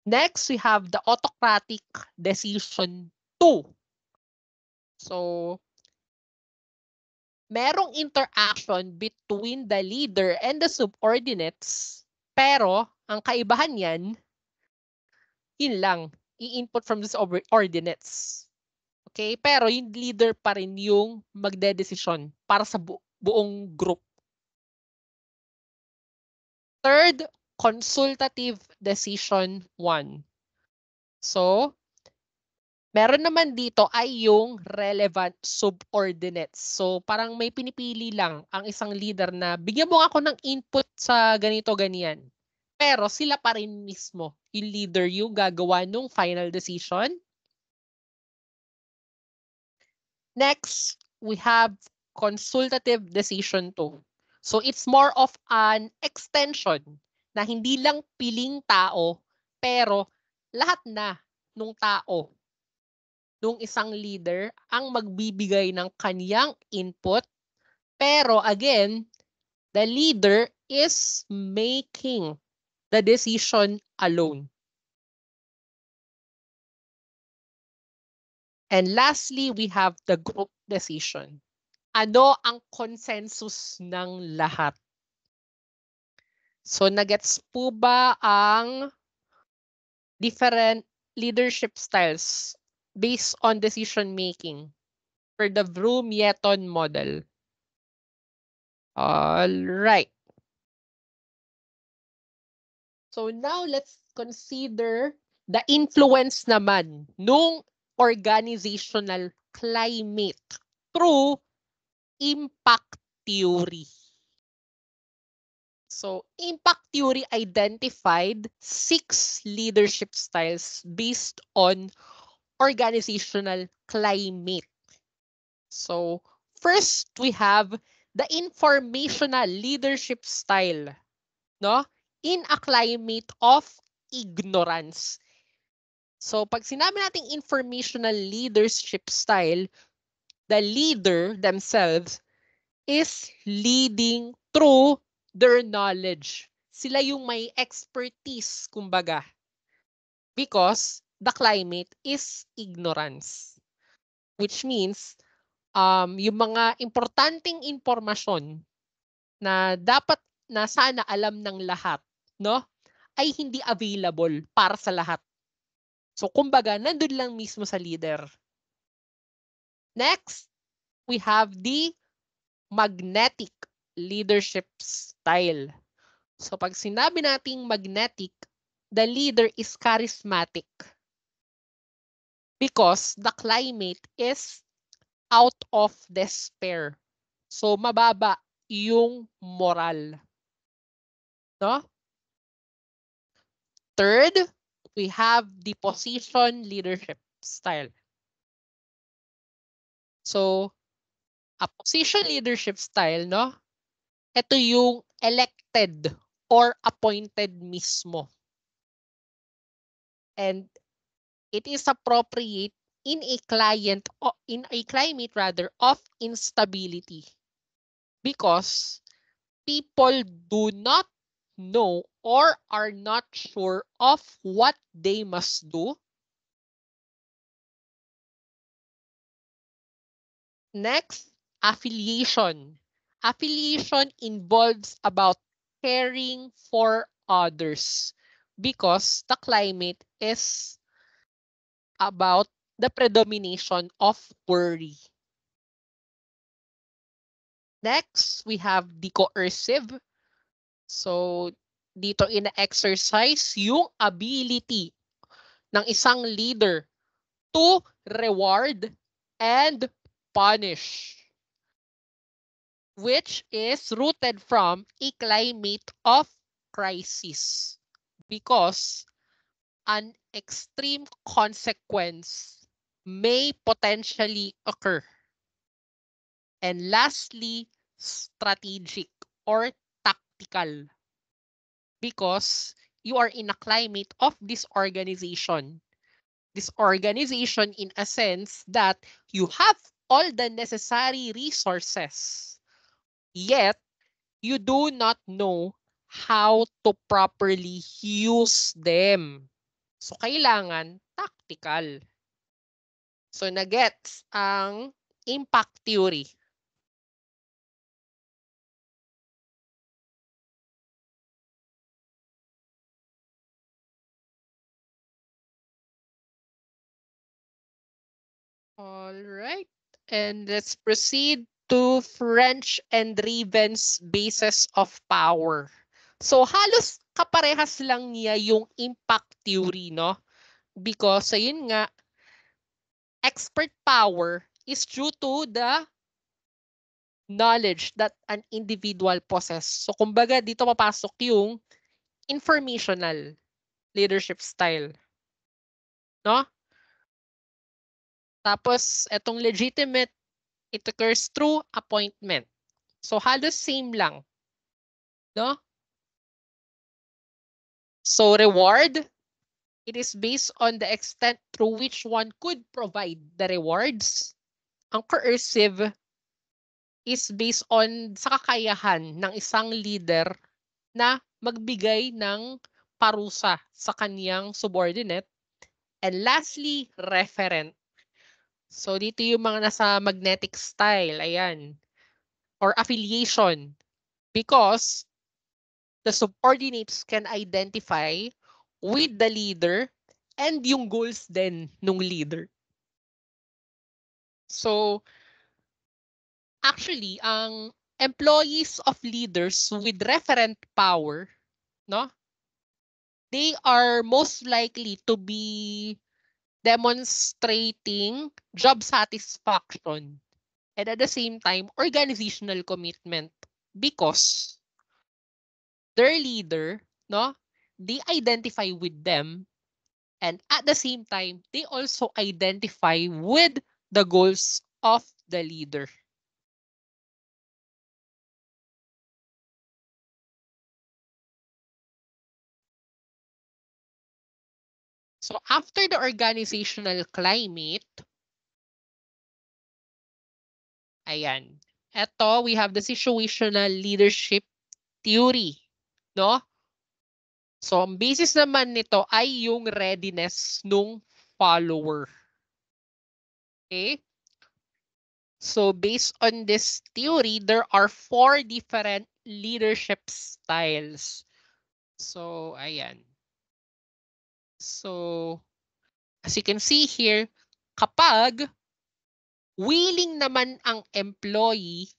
Next, we have the autocratic decision 2. So, merong interaction between the leader and the subordinates, pero ang kaibahan yan, yun lang, i-input from the subordinates. Okay? Pero yung leader pa rin yung magdedesisyon para sa buong group. Third, consultative decision 1. So, meron naman dito ay yung relevant subordinates. So, parang may pinipili lang ang isang leader na bigyan mo ako ng input sa ganito, ganyan. Pero sila pa rin mismo, yung leader yung gagawa ng final decision. Next, we have consultative decision 2. So, it's more of an extension na hindi lang piling tao, pero lahat na nung tao, nung isang leader ang magbibigay ng kaniyang input. Pero again, the leader is making the decision alone. And lastly, we have the group decision. Ano ang consensus ng lahat? So, nagets po ba ang different leadership styles based on decision making for the Vroom-Yetton model? All right. So now let's consider the influence naman nung organizational climate through impact theory. So impact theory identified 6 leadership styles based on organizational climate. So first, we have the informational leadership style, no? In a climate of ignorance. So pag sinabi nating informational leadership style, the leader themselves is leading through their knowledge. Sila yung may expertise, kumbaga. Because the climate is ignorance. Which means, yung mga importanteng impormasyon na dapat na sana alam ng lahat, no, ay hindi available para sa lahat. So, kumbaga, nandun lang mismo sa leader. Next, we have the magnetic leadership style. So, pag sinabi nating magnetic, the leader is charismatic because the climate is out of despair. So, mababa yung moral. No? Third, we have the position leadership style. So, a position leadership style, no? Ito yung elected or appointed mismo. And it is appropriate in a climate of instability because people do not know or are not sure of what they must do. Next, affiliation. Affiliation involves about caring for others because the climate is about the predomination of worry. Next, we have the coercive. So, dito ina-exercise yung ability ng isang leader to reward and punish, which is rooted from a climate of crisis because an extreme consequence may potentially occur. And lastly, strategic or tactical because you are in a climate of disorganization. Disorganization in a sense that you have all the necessary resources, yet you do not know how to properly use them. So, kailangan tactical. So, nagets ang impact theory. All right. And let's proceed to French and Raven's basis of power. So, halos kaparehas lang niya yung impact theory, no? Because, ayun nga, expert power is due to the knowledge that an individual possesses. So, kumbaga, dito papasok yung informational leadership style. No? Tapos, etong legitimate, it occurs through appointment. So, halos same lang. No? So, reward, it is based on the extent through which one could provide the rewards. Ang coercive is based on sa kakayahan ng isang leader na magbigay ng parusa sa kaniyang subordinate. And lastly, referent. So, dito yung mga nasa magnetic style, ayan, or affiliation. Because the subordinates can identify with the leader and yung goals din ng leader. So, actually, ang employees of leaders with referent power, no? They are most likely to be demonstrating job satisfaction and at the same time, organizational commitment because their leader, no, they identify with them and at the same time, they also identify with the goals of the leader. So after the organizational climate, ayan, eto, we have the situational leadership theory, no? So, ang basis naman nito ay yung readiness nung follower. Okay? So, based on this theory, there are 4 different leadership styles. So, ayan. So, as you can see here, kapag willing naman ang employee,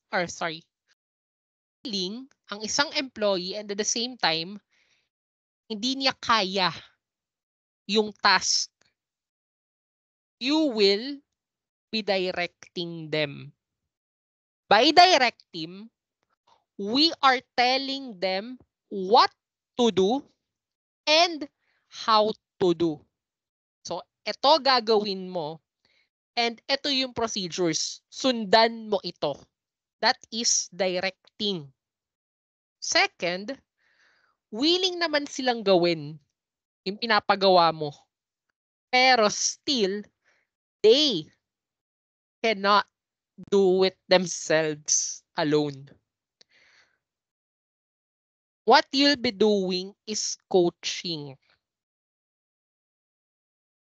willing ang isang employee and at the same time, hindi niya kaya yung task, you will be directing them. By directing, we are telling them what to do and how to do. So, ito gagawin mo and ito yung procedures. Sundan mo ito. That is directing. Second, willing naman silang gawin yung pinapagawa mo. Pero still, they cannot do it themselves alone. What you'll be doing is coaching.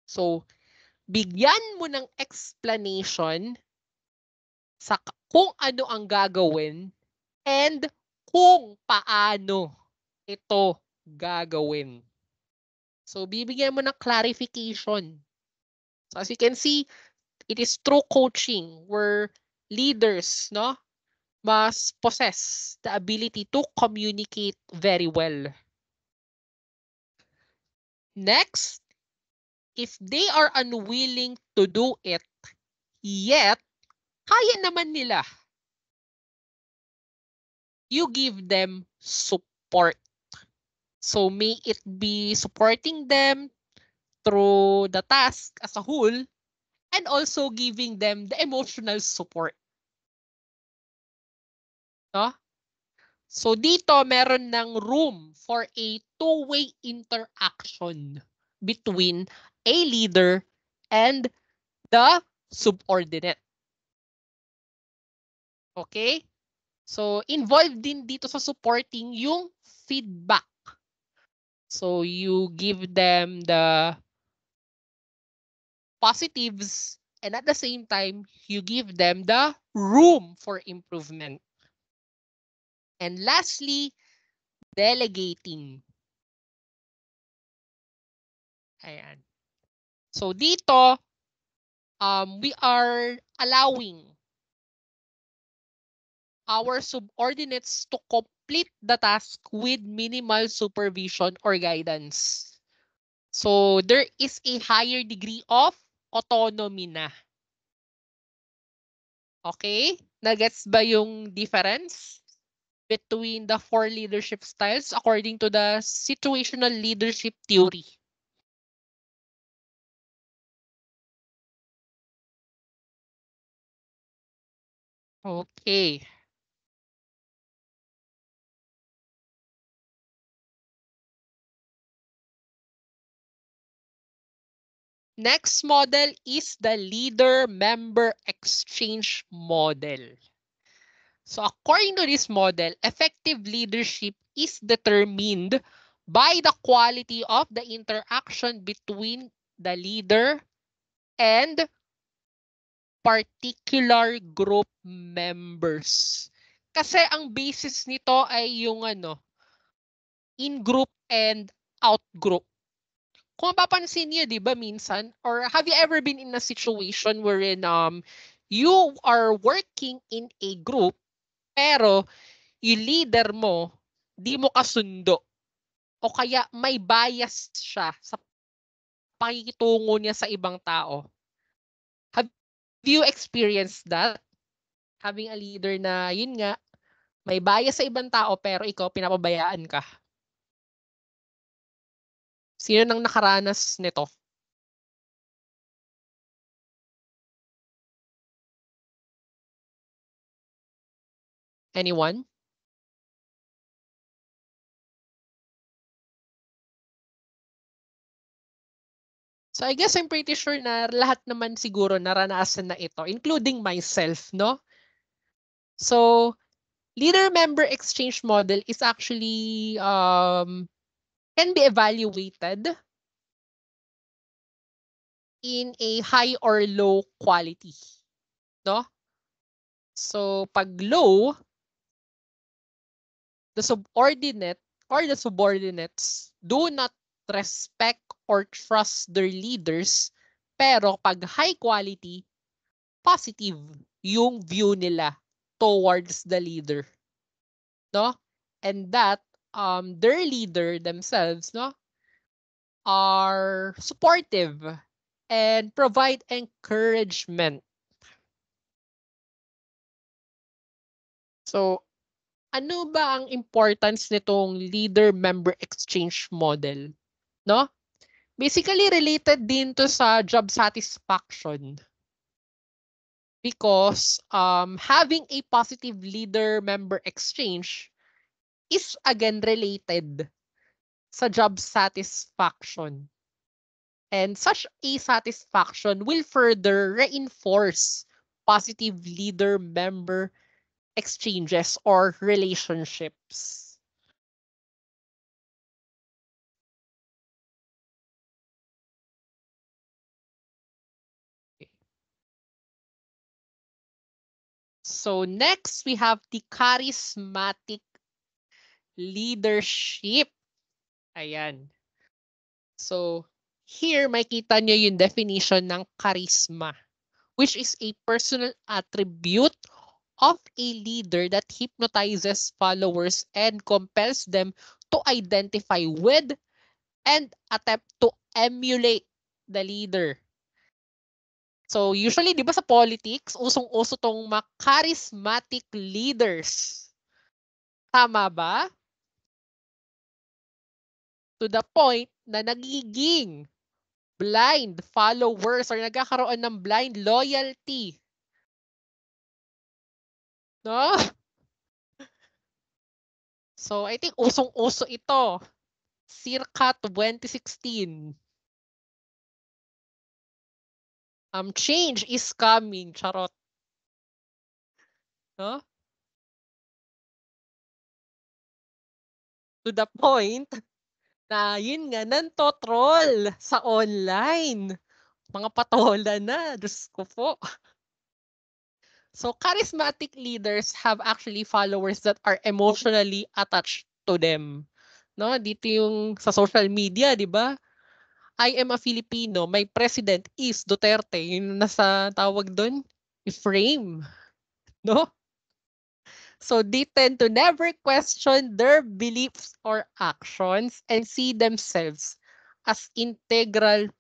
So, bigyan mo ng explanation sa kung ano ang gagawin and kung paano ito gagawin. So, bibigyan mo ng clarification. So, as you can see, it is through coaching where leaders, no, must possess the ability to communicate very well. Next, if they are unwilling to do it, yet, kaya naman nila, you give them support. So, may it be supporting them through the task as a whole and also giving them the emotional support. No? So, dito meron ng room for a two-way interaction between a leader and the subordinate. Okay? So, involved din dito sa supporting yung feedback. So, you give them the positives and at the same time, you give them the room for improvement. And lastly, delegating. Ayan. So, dito, we are allowing our subordinates to complete the task with minimal supervision or guidance. So, there is a higher degree of autonomy na. Okay? Nagets ba yung difference between the four leadership styles according to the situational leadership theory? Okay. Next model is the leader-member exchange model. So according to this model, effective leadership is determined by the quality of the interaction between the leader and particular group members. Kasi ang basis nito ay yung in-group and out-group. Kung mapapansin niyo, di ba, minsan, or have you ever been in a situation wherein you are working in a group, pero yung leader mo, di mo kasundo. O kaya may bias siya sa pakikitungo niya sa ibang tao. Have you experienced that? Having a leader na, yun nga, may bias sa ibang tao, pero ikaw, pinapabayaan ka. Sino nang nakaranas nito? Anyone? So I guess I'm pretty sure na lahat naman siguro naranasan na ito, including myself, no? So, leader-member exchange model is actually can be evaluated in a high or low quality, no? So, pag low, the subordinate or the subordinates do not respect or trust their leaders, pero pag high quality, positive yung view nila towards the leader, no? And that their leader themselves, no, are supportive and provide encouragement. So, ano ba ang importance nitong leader-member exchange model? No? Basically, related din to sa job satisfaction. Because having a positive leader-member exchange is again related sa job satisfaction. And such a satisfaction will further reinforce positive leader-member exchanges or relationships. So next, we have the charismatic leadership. Ayan. So, here makita nyo yung definition ng charisma, which is a personal attribute of a leader that hypnotizes followers and compels them to identify with and attempt to emulate the leader. So usually, di ba sa politics, usong-uso tong mga charismatic leaders. Tama ba? To the point na nagiging blind followers or nagkakaroon ng blind loyalty. No? So I think usong-uso ito. Circa 2016. Change is coming. Charot. No? To the point na yun nga, nantotroll sa online. Mga patola na. Diyos ko po. So charismatic leaders have actually followers that are emotionally attached to them. No, dito yung sa social media, di ba? I am a Filipino, my president is Duterte. Yung nasa tawag doon, frame. No? So they tend to never question their beliefs or actions and see themselves as integral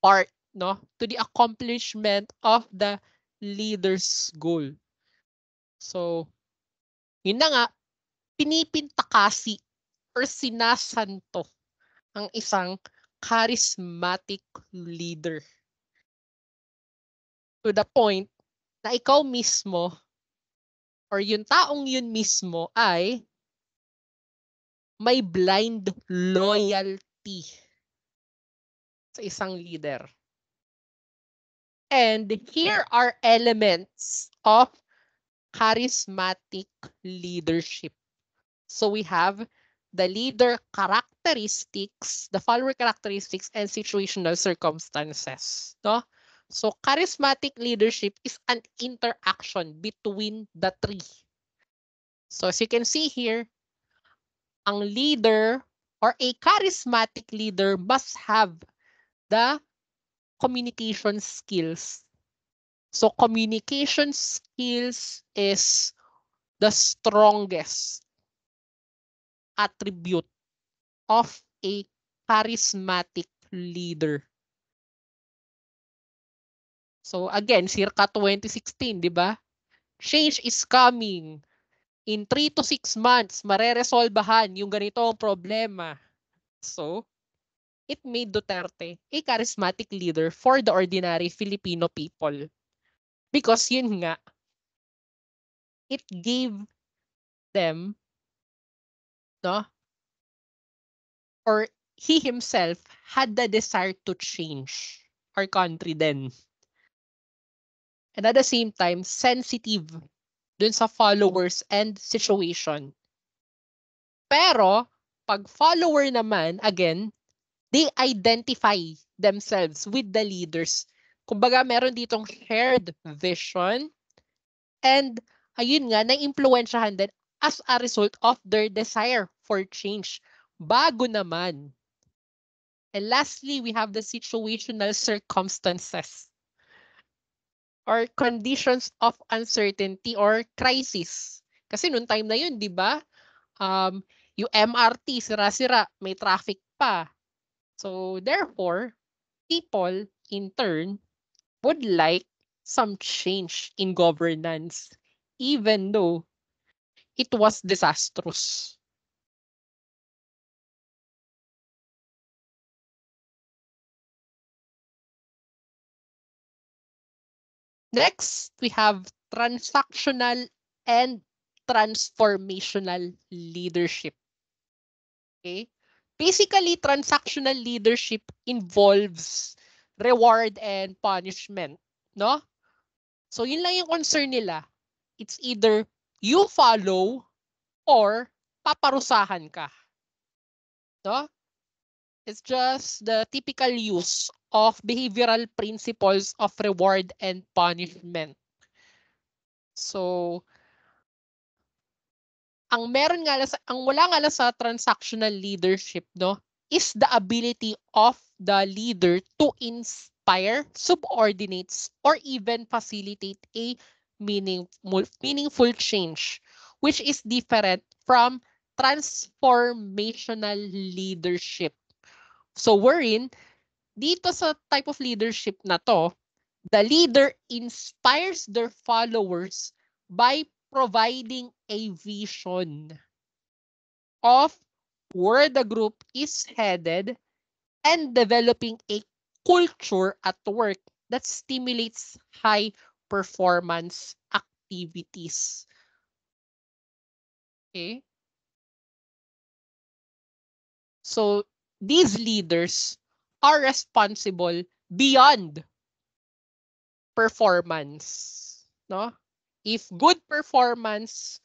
part, no, to the accomplishment of the leader's goal. So, yun na nga, pinipintakasi or sinasanto ang isang charismatic leader. To the point na ikaw mismo or yung taong yun mismo ay may blind loyalty sa isang leader. And here are elements of charismatic leadership. So we have the leader characteristics, the follower characteristics, and situational circumstances. No? So charismatic leadership is an interaction between the three. So as you can see here, ang leader or a charismatic leader must have the communication skills. So communication skills is the strongest attribute of a charismatic leader. So again, circa 2016, di ba? Change is coming. In 3 to 6 months, mareresolbahan yung ganitong problema. So, it made Duterte a charismatic leader for the ordinary Filipino people. Because yun nga, it gave them, no? Or he himself had the desire to change our country then. And at the same time, sensitive dun sa followers and situation. Pero, pag follower naman, again, they identify themselves with the leaders. Kumbaga, meron ditong shared vision and ayun nga, na-impluensyahan din as a result of their desire for change. Bago naman. And lastly, we have the situational circumstances or conditions of uncertainty or crisis. Kasi noong time na yun, di ba? Yung MRT, sira-sira, may traffic pa. So, therefore, people, in turn, would like some change in governance, even though it was disastrous. Next, we have transactional and transformational leadership. Okay? Basically, transactional leadership involves reward and punishment, no? So yun lang yung concern nila. It's either you follow or paparusahan ka. No? It's just the typical use of behavioral principles of reward and punishment. So, ang wala nga lang sa transactional leadership, no? is the ability of the leader to inspire subordinates or even facilitate a meaningful change, which is different from transformational leadership. So wherein, dito sa type of leadership na to, the leader inspires their followers by providing a vision of where the group is headed and developing a culture at work that stimulates high performance activities. Okay? So these leaders are responsible beyond performance, no? If good performance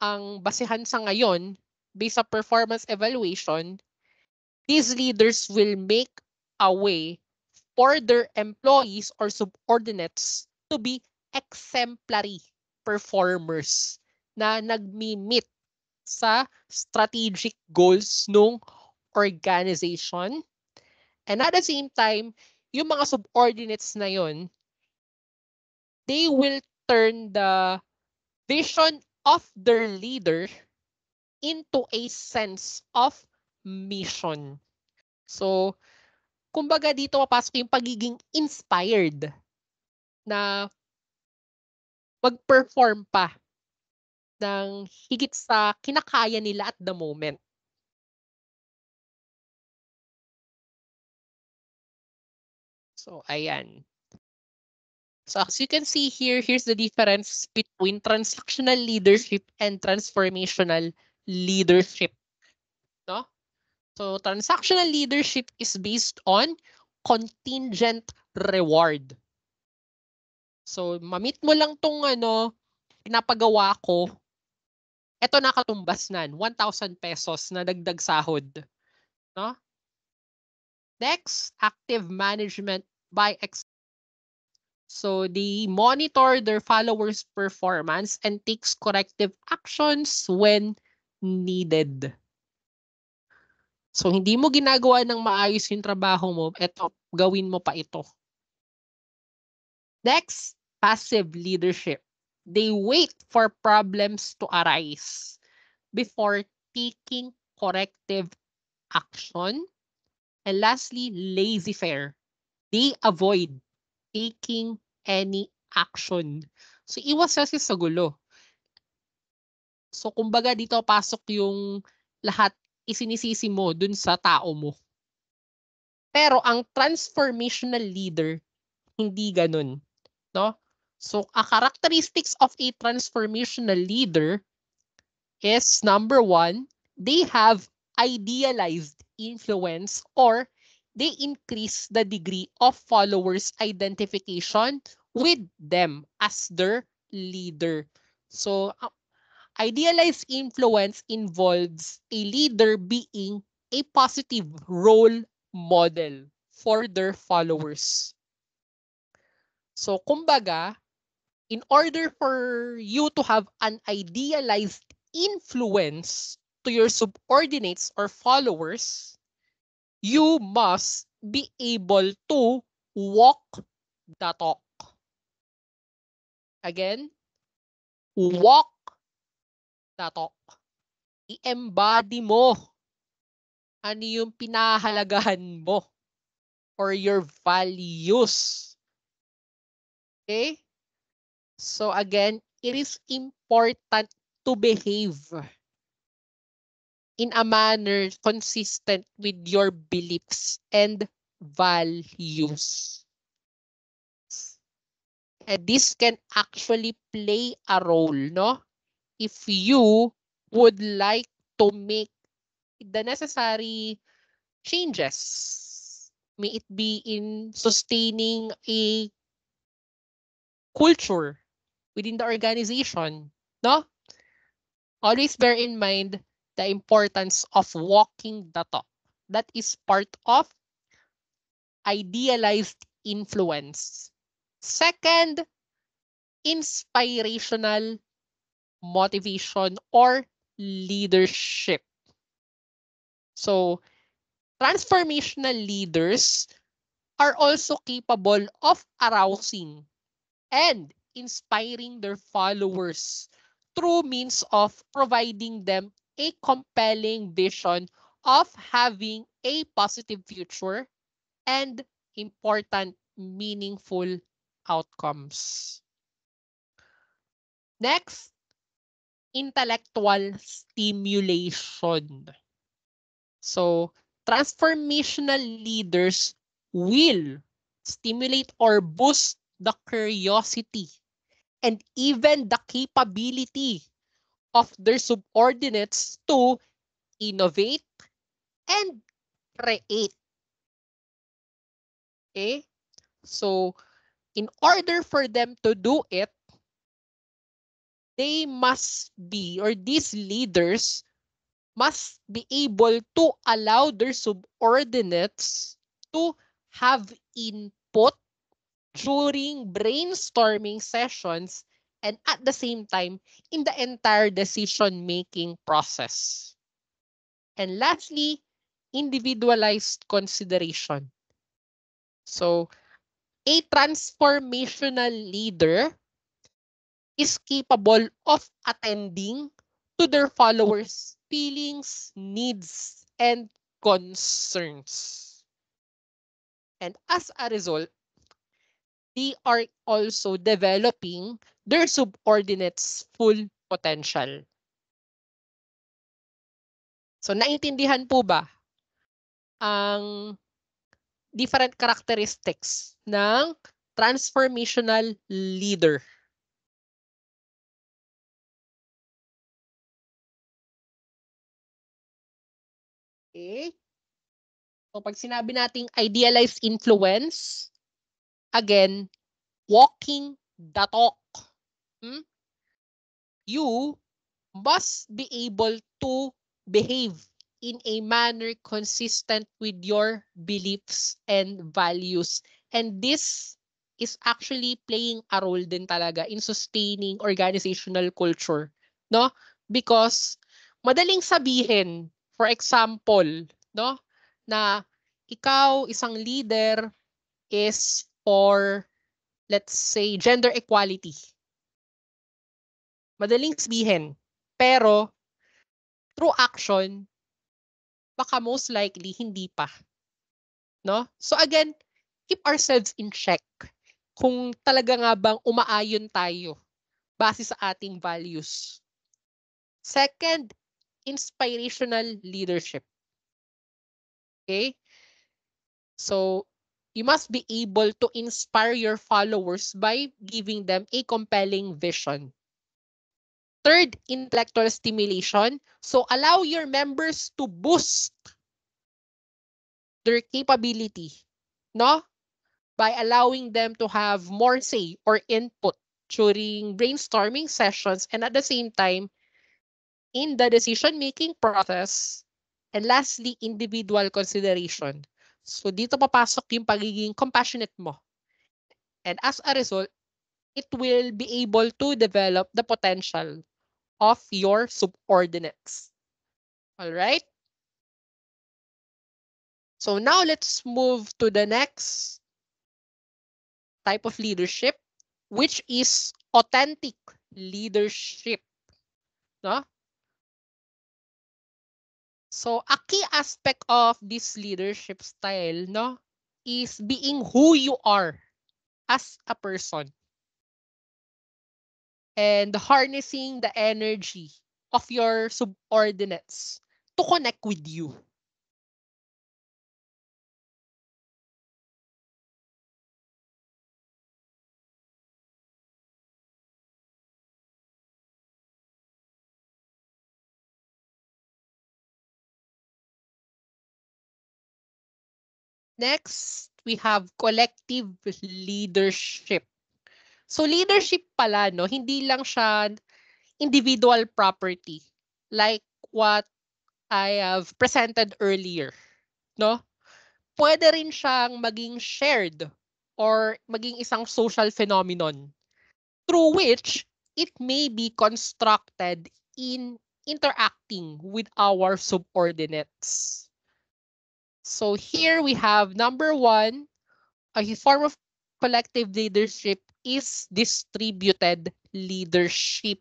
ang basehan sa ngayon based sa performance evaluation, these leaders will make a way for their employees or subordinates to be exemplary performers na nagmi-meet sa strategic goals ng organization. And at the same time, yung mga subordinates na yon, they will turn the vision of their leader into a sense of mission. So, kumbaga dito papasok yung pagiging inspired na mag-perform pa ng higit sa kinakaya nila at the moment. So, ayan. So, as you can see here, here's the difference between transactional leadership and transformational leadership. No? So, transactional leadership is based on contingent reward. So, mamit mo lang tong pinapagawa ko, eto nakatumbas na, 1,000 pesos na dagdag sahod. No? Next, active management by so they monitor their followers' performance and takes corrective actions when needed. So hindi mo ginagawa ng maayos yung trabaho mo, eto, gawin mo pa ito. Next, passive leadership. They wait for problems to arise before taking corrective action. And lastly, laissez-faire. They avoid taking any action. So, iwas kasi sa gulo. So, kumbaga dito pasok yung lahat isinisisi mo dun sa tao mo. Pero ang transformational leader, hindi ganun. No? So, a characteristics of a transformational leader is number 1, they have idealized influence or they increase the degree of followers' identification with them as their leader. So, idealized influence involves a leader being a positive role model for their followers. So, kumbaga, in order for you to have an idealized influence to your subordinates or followers, you must be able to walk the talk. Again, walk the talk. I-embody mo ano yung pinahalagahan mo or your values. Okay? So again, it is important to behave in a manner consistent with your beliefs and values. And this can actually play a role, no? If you would like to make the necessary changes, may it be in sustaining a culture within the organization, no? Always bear in mind the importance of walking the talk. That is part of idealized influence. Second, inspirational motivation or leadership. So, transformational leaders are also capable of arousing and inspiring their followers through means of providing them a compelling vision of having a positive future and important, meaningful outcomes. Next, intellectual stimulation. So, transformational leaders will stimulate or boost the curiosity and even the capability of their subordinates to innovate and create. Okay? So, in order for them to do it, they must be, or these leaders must be able to allow their subordinates to have input during brainstorming sessions and at the same time in the entire decision-making process. And lastly, individualized consideration. So, a transformational leader is capable of attending to their followers' feelings, needs, and concerns. And as a result, they are also developing their subordinates' full potential. So, naintindihan po ba ang different characteristics ng transformational leader? Okay? So, pag sinabi nating idealized influence, again, walking the talk. You must be able to behave in a manner consistent with your beliefs and values. And this is actually playing a role din talaga in sustaining organizational culture, no? Because madaling sabihin, for example, no, na ikaw isang leader is for, let's say, gender equality. Madaling sabihin, pero through action, baka most likely hindi pa. No? So again, keep ourselves in check kung talaga nga bang umaayon tayo base sa ating values. Second, inspirational leadership. Okay? So, you must be able to inspire your followers by giving them a compelling vision. Third, intellectual stimulation. So, allow your members to boost their capability, no? By allowing them to have more say or input during brainstorming sessions and at the same time in the decision-making process. And lastly, individual consideration. So dito papasok yung pagiging compassionate mo. And as a result, it will be able to develop the potential of your subordinates. All right? So now let's move to the next type of leadership, which is authentic leadership. No? So a key aspect of this leadership style, no, is being who you are as a person and harnessing the energy of your subordinates to connect with you. Next, we have collective leadership. So leadership pala, no, hindi lang siya individual property like what I have presented earlier, no? Pwede rin siyang maging shared or maging isang social phenomenon through which it may be constructed in interacting with our subordinates. So here we have number one, a form of collective leadership is distributed leadership.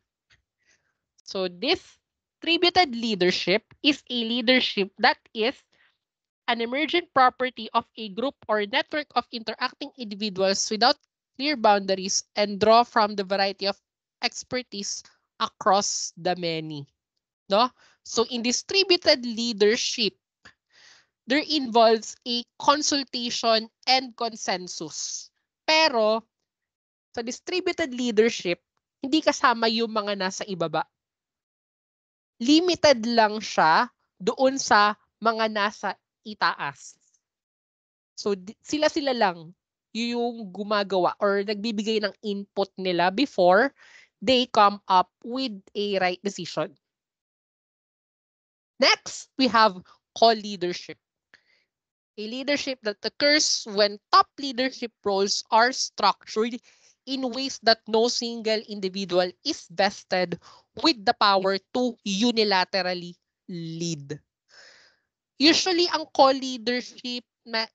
So distributed leadership is a leadership that is an emergent property of a group or network of interacting individuals without clear boundaries and draw from the variety of expertise across the many. No? So in distributed leadership, there involves a consultation and consensus. Pero sa distributed leadership, hindi kasama yung mga nasa ibaba. Limited lang siya doon sa mga nasa itaas. So sila-sila lang yung gumagawa or nagbibigay ng input nila before they come up with a right decision. Next, we have co-leadership. A leadership that occurs when top leadership roles are structured in ways that no single individual is vested with the power to unilaterally lead. Usually, ang co-leadership na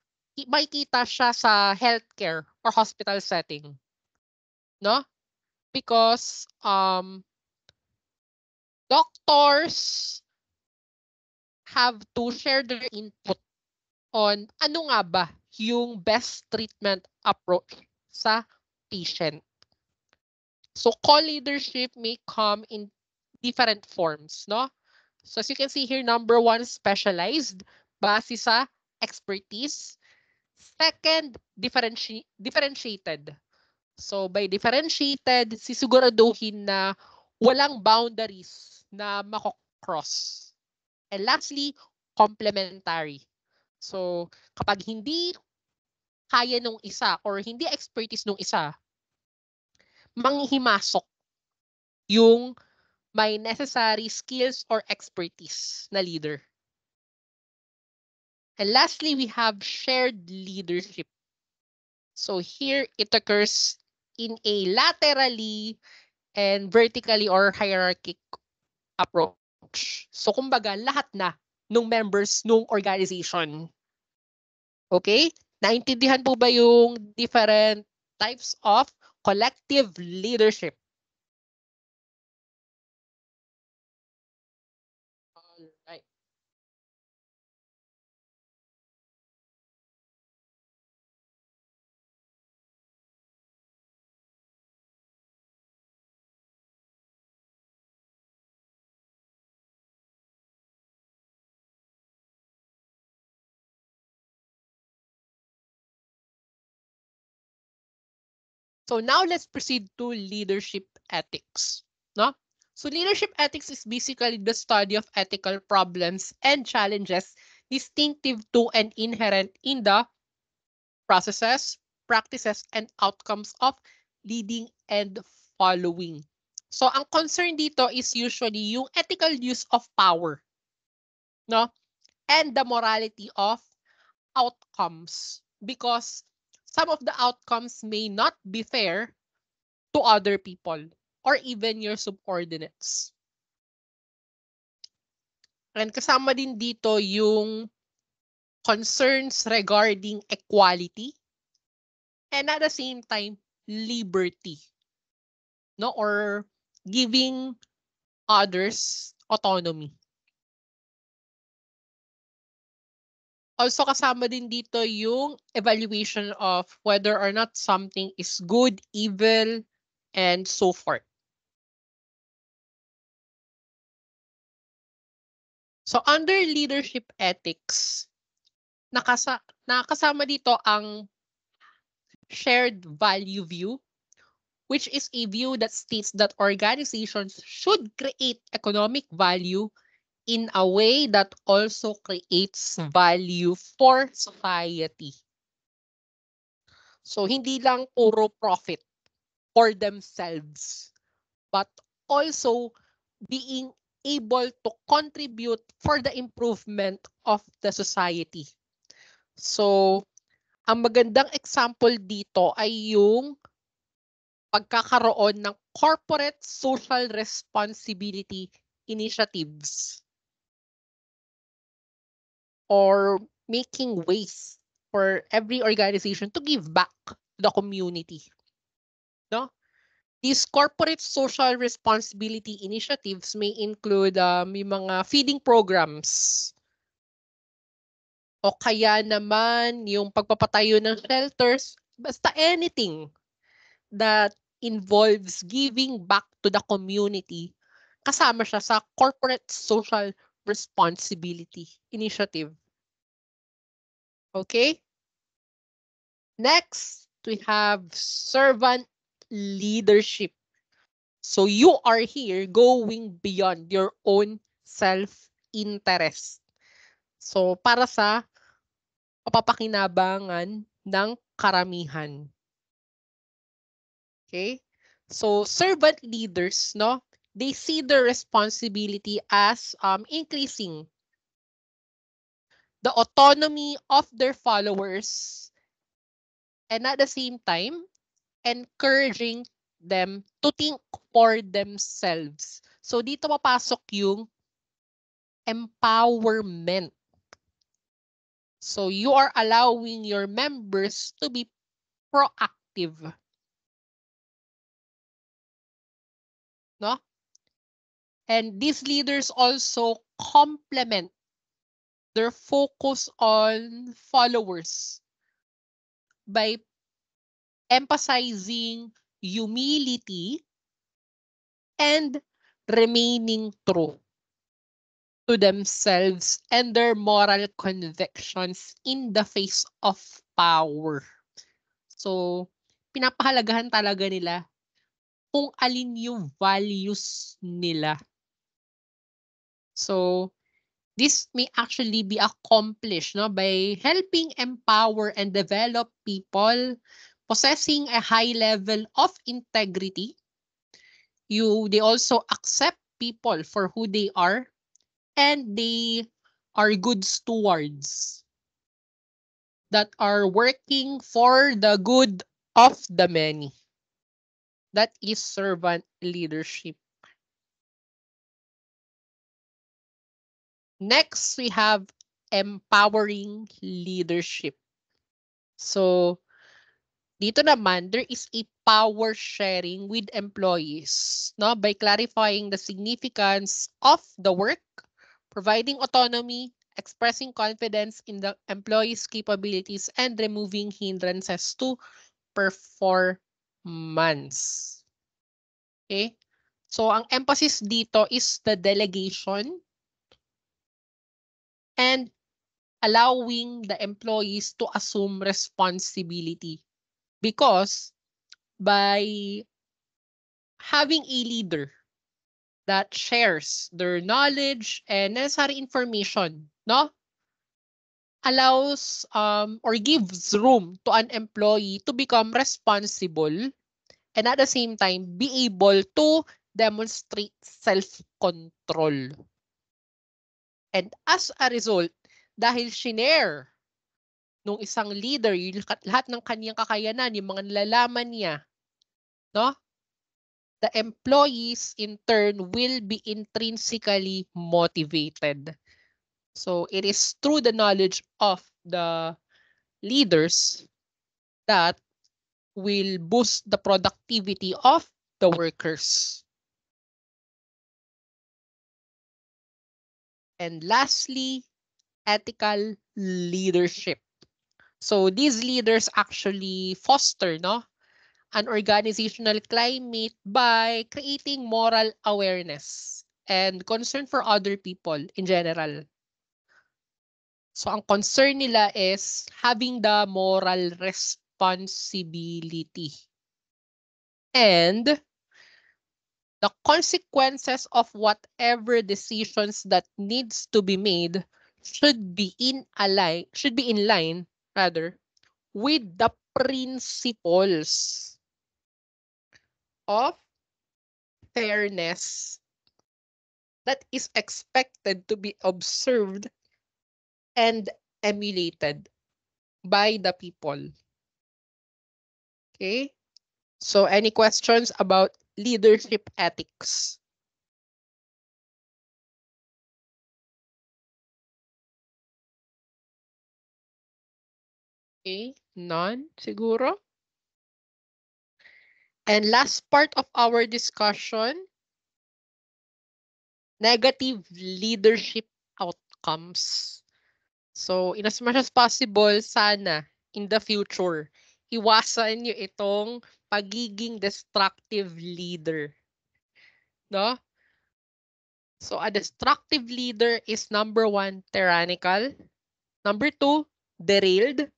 makikita siya sa healthcare or hospital setting. No? Because doctors have to share their input on ano nga ba yung best treatment approach sa patient. So co-leadership may come in different forms, no? So as you can see here, number one, specialized, base sa expertise. Second, differentiated. So by differentiated, sisiguraduhin na walang boundaries na mako-cross. And lastly, complementary. So kapag hindi kaya nung isa or hindi expertise nung isa, manghihimasok yung may necessary skills or expertise na leader. And lastly, we have shared leadership. So here it occurs in a laterally and vertically or hierarchic approach. So kumbaga, lahat na nung members nung organization. Okay? Naintindihan po ba yung different types of collective leadership? Alright. So now let's proceed to leadership ethics. No? So leadership ethics is basically the study of ethical problems and challenges distinctive to and inherent in the processes, practices, and outcomes of leading and following. So ang concern dito is usually yung ethical use of power, no? And the morality of outcomes, because some of the outcomes may not be fair to other people or even your subordinates. And kasama din dito yung concerns regarding equality and at the same time liberty, no, or giving others autonomy. Also kasama din dito yung evaluation of whether or not something is good, evil, and so forth. So under leadership ethics, nakasama dito ang shared value view, which is a view that states that organizations should create economic value in a way that also creates value for society. So hindi lang puro profit for themselves, but also being able to contribute for the improvement of the society. So, ang magandang example dito ay yung pagkakaroon ng corporate social responsibility initiatives. Or making ways for every organization to give back to the community. No? These corporate social responsibility initiatives may include yung mga feeding programs, o kaya naman yung pagpapatayo ng shelters, basta anything that involves giving back to the community, kasama siya sa corporate social responsibility initiative. Okay? Next, we have servant leadership. So you are here going beyond your own self-interest. So para sa kapapakinabangan ng karamihan. Okay? So servant leaders, no? They see their responsibility as increasing the autonomy of their followers, and at the same time, encouraging them to think for themselves. So dito papasok yung empowerment. So you are allowing your members to be proactive. No? And these leaders also complement their focus on followers by emphasizing humility and remaining true to themselves and their moral convictions in the face of power. So, pinapahalagahan talaga nila kung alin yung values nila. So, this may actually be accomplished, no, by helping empower and develop people possessing a high level of integrity. They also accept people for who they are, and they are good stewards that are working for the good of the many. That is servant leadership. Next, we have empowering leadership. So, dito naman, there is a power sharing with employees, no? By clarifying the significance of the work, providing autonomy, expressing confidence in the employees' capabilities, and removing hindrances to performance. Okay? So, ang emphasis dito is the delegation and allowing the employees to assume responsibility. Because by having a leader that shares their knowledge and necessary information, no, allows or gives room to an employee to become responsible and at the same time be able to demonstrate self-control. And as a result, dahil shinare nung isang leader yung lahat ng kanyang kakayanan, yung mga nalalaman niya, no? The employees in turn will be intrinsically motivated. So it is through the knowledge of the leaders that will boost the productivity of the workers. And lastly, ethical leadership. So these leaders actually foster, no, an organizational climate by creating moral awareness and concern for other people in general. So ang concern nila is having the moral responsibility. And the consequences of whatever decisions that needs to be made should be in line with the principles of fairness that is expected to be observed and emulated by the people. Okay? So any questions about leadership ethics? Okay, none siguro. And last part of our discussion, negative leadership outcomes. So, in as much as possible, sana, in the future, iwasan nyo itong pagiging destructive leader. No? So, a destructive leader is number 1, tyrannical. Number 2, derailed.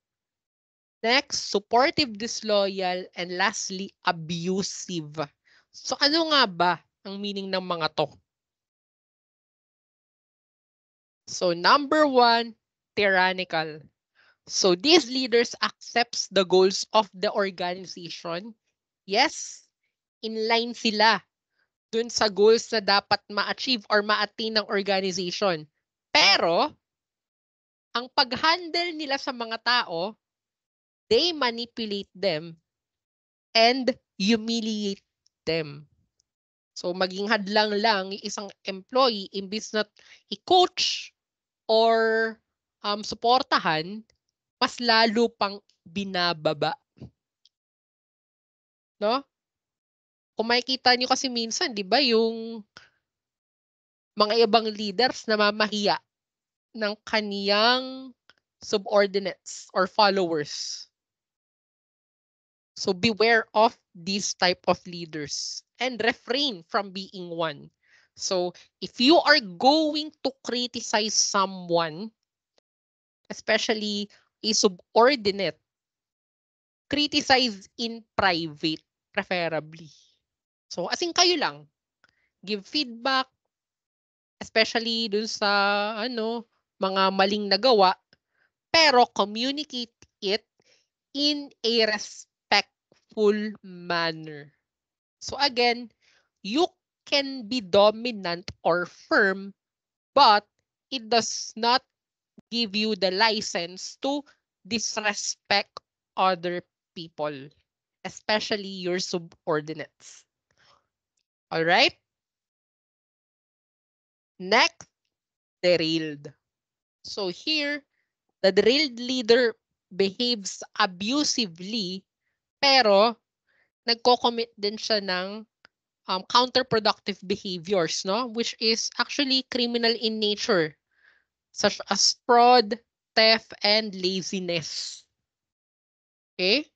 Next, supportive, disloyal. And lastly, abusive. So, ano nga ba ang meaning ng mga to? So, number 1, tyrannical. So these leaders accepts the goals of the organization. Yes, in line sila dun sa goals na dapat ma-achieve or ma-attain ng organization. Pero, ang pag-handle nila sa mga tao, they manipulate them and humiliate them. So maging hadlang lang yung isang employee imbis na i-coach or suportahan, mas lalo pang binababa. No? Kung makikita nyo kasi minsan, di ba, yung mga ibang leaders na mamahiya ng kaniyang subordinates or followers. So beware of these type of leaders and refrain from being one. So if you are going to criticize someone, especially a subordinate, criticize in private, preferably. So as in kayo lang, give feedback, especially dun sa mga maling nagawa, pero communicate it in a respectful manner. So again, you can be dominant or firm, but it does not give you the license to disrespect other people, especially your subordinates. All right? Next, derailed. So here, the derailed leader behaves abusively, pero nagko-commit din siya ng counterproductive behaviors, no? Which is actually criminal in nature, such as fraud, theft, and laziness. Okay?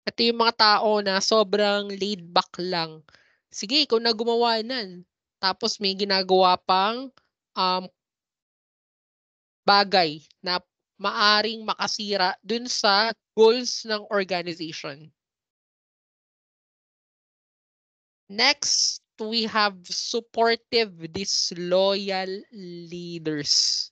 Ito yung mga tao na sobrang laid back lang. Sige, ikaw na gumawa nan. Tapos may ginagawa pang bagay na maaring makasira dun sa goals ng organization. Next, we have supportive, disloyal leaders.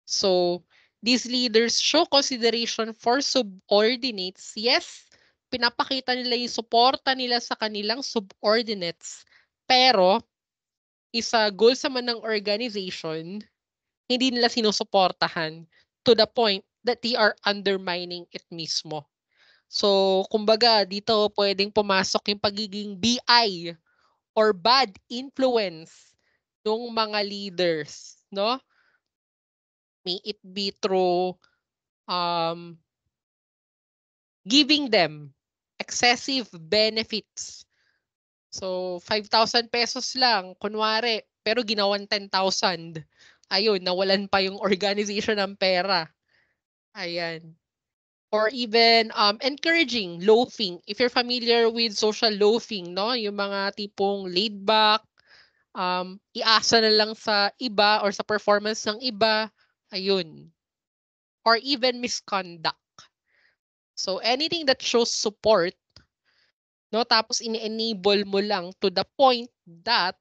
So, these leaders show consideration for subordinates. Yes, pinapakita nila yung suporta nila sa kanilang subordinates. Pero, isa goal sa man ng organization, hindi nila sinusuportahan to the point that they are undermining it mismo. So, kumbaga, dito pwedeng pumasok yung pagiging BI or bad influence ng mga leaders, no? May it be through giving them excessive benefits. So, 5,000 pesos lang, kunwari, pero ginawan 10,000. Ayun, nawalan pa yung organization ng pera. Ayan. Or even encouraging loafing. If you're familiar with social loafing, no? Yung mga tipong laid back, iasa na lang sa iba or sa performance ng iba. Ayun. Or even misconduct. So anything that shows support, no, tapos ini-enable mo lang to the point that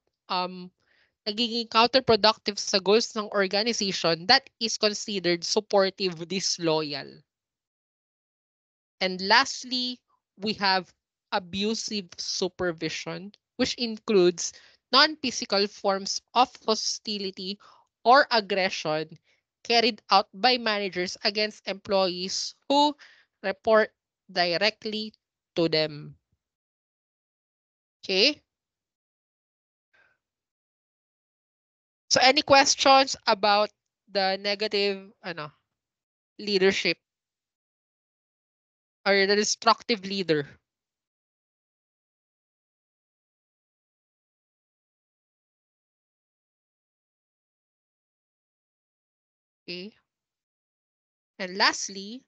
nagiging counterproductive sa goals ng organization, that is considered supportive disloyal. And lastly, we have abusive supervision, which includes non-physical forms of hostility or aggression carried out by managers against employees who report directly to them. Okay? So any questions about the negative leadership or the destructive leader? Okay. And lastly,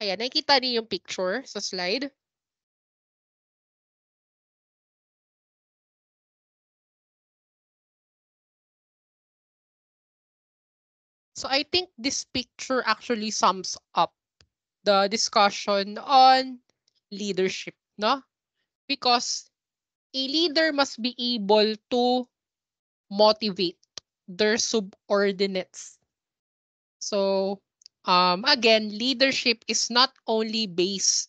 ayan, nakikita niyo yung picture sa slide. So I think this picture actually sums up the discussion on leadership, no? Because a leader must be able to motivate their subordinates. So, again, leadership is not only based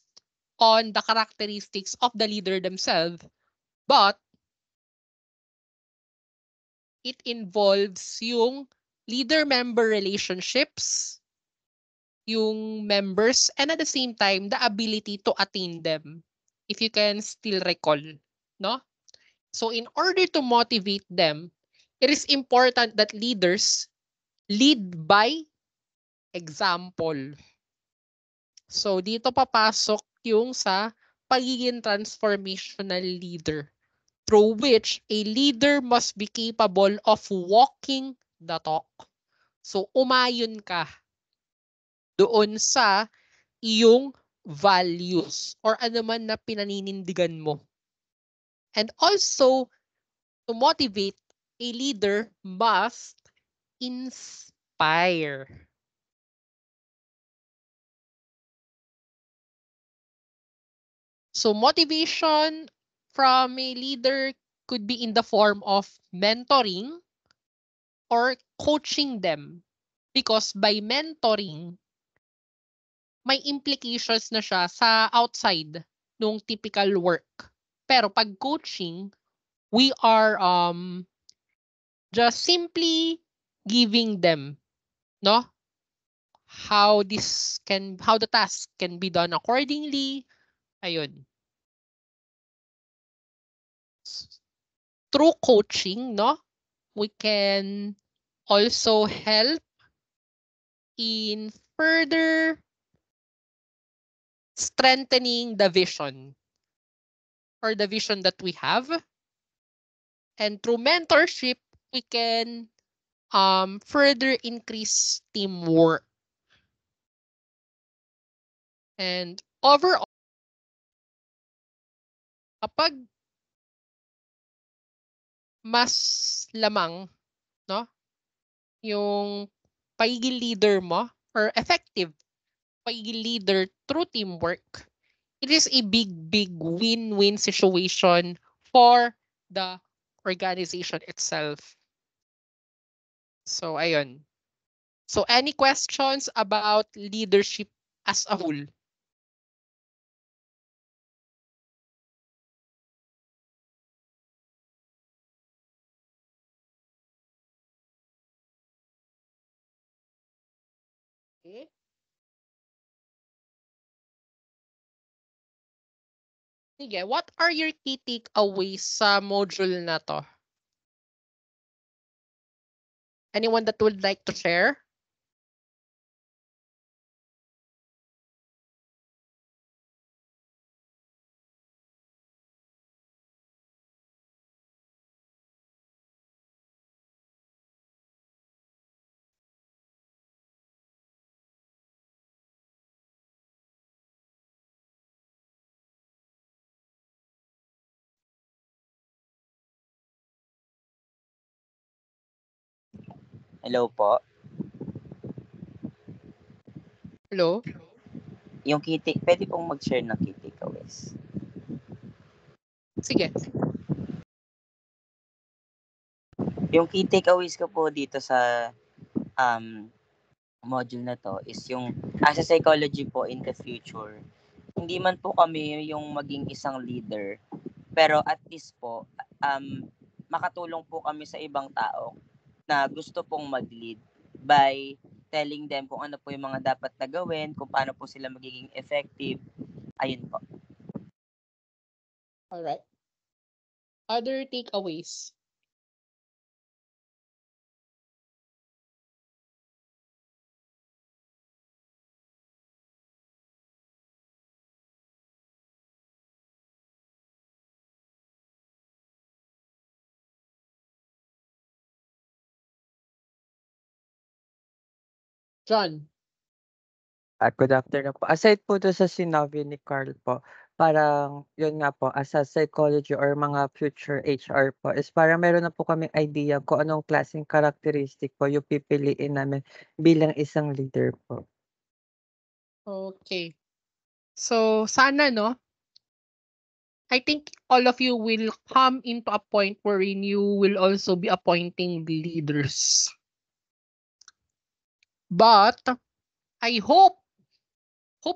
on the characteristics of the leader themselves, but it involves yung leader-member relationships, yung members, and at the same time, the ability to attain them. If you can still recall, no? So in order to motivate them, it is important that leaders lead by example. So dito papasok yung sa pagiging transformational leader, through which a leader must be capable of walking the talk. So umayon ka doon sa iyong values or ano man na pinaninindigan mo. And also, to motivate, a leader must inspire. So motivation from a leader could be in the form of mentoring or coaching them. Because by mentoring, may implications na siya sa outside nung typical work. Pero pag coaching, we are just simply giving them, no, how the task can be done accordingly. Ayun. Through coaching, no, we can also help in further strengthening the vision or the vision that we have. And through mentorship, we can further increase teamwork. And overall, kapag mas lamang, no, yung pagiging leader mo or effective pagiging leader through teamwork, it is a big win-win situation for the organization itself. So, ayun. So, any questions about leadership as a whole? Okay. Sige, what are your key takeaways sa module na to? Anyone that would like to share? Hello po. Hello? Yung pwede pong mag-share ng key takeaways. Sige. Yung key takeaways ko po dito sa module na to is yung as a psychology po in the future, hindi man po kami yung maging isang leader, pero at least po makatulong po kami sa ibang tao na gusto pong mag-lead by telling them kung ano po yung mga dapat na gawin, kung paano po sila magiging effective. Ayun po. Alright. Other takeaways? John. Good afternoon po. Aside po doon sa sinabi ni Carl po, parang yun nga po, as a psychology or mga future HR po, is parang meron na po kaming idea kung anong klaseng characteristic po yung pipiliin namin bilang isang leader po. Okay. So, sana, no? I think all of you will come into a point wherein you will also be appointing leaders. But, I hope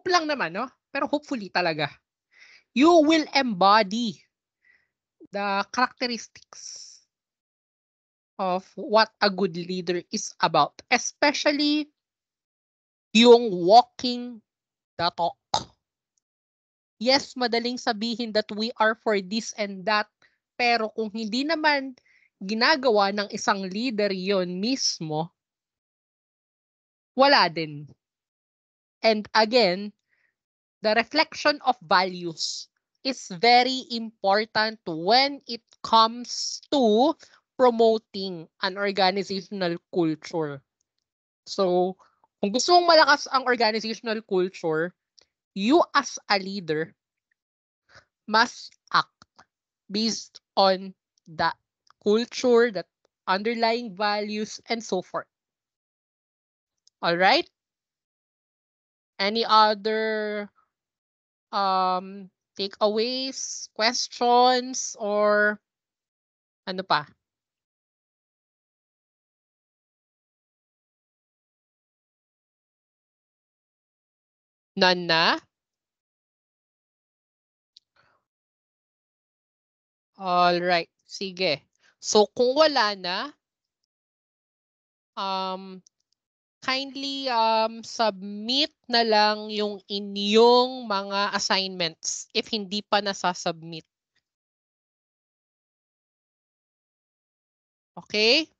lang naman, no? Pero hopefully talaga, you will embody the characteristics of what a good leader is about. Especially yung walking the talk. Yes, madaling sabihin that we are for this and that. Pero kung hindi naman ginagawa ng isang leader yon mismo, wala din. And again, the reflection of values is very important when it comes to promoting an organizational culture. So, kung gusto mong malakas ang organizational culture, you as a leader must act based on that culture, that underlying values, and so forth. All right? Any other takeaways, questions, or ano pa? None na? All right. Sige. So kung wala na, kindly submit na lang yung inyong mga assignments if hindi pa nasasubmit. Okay?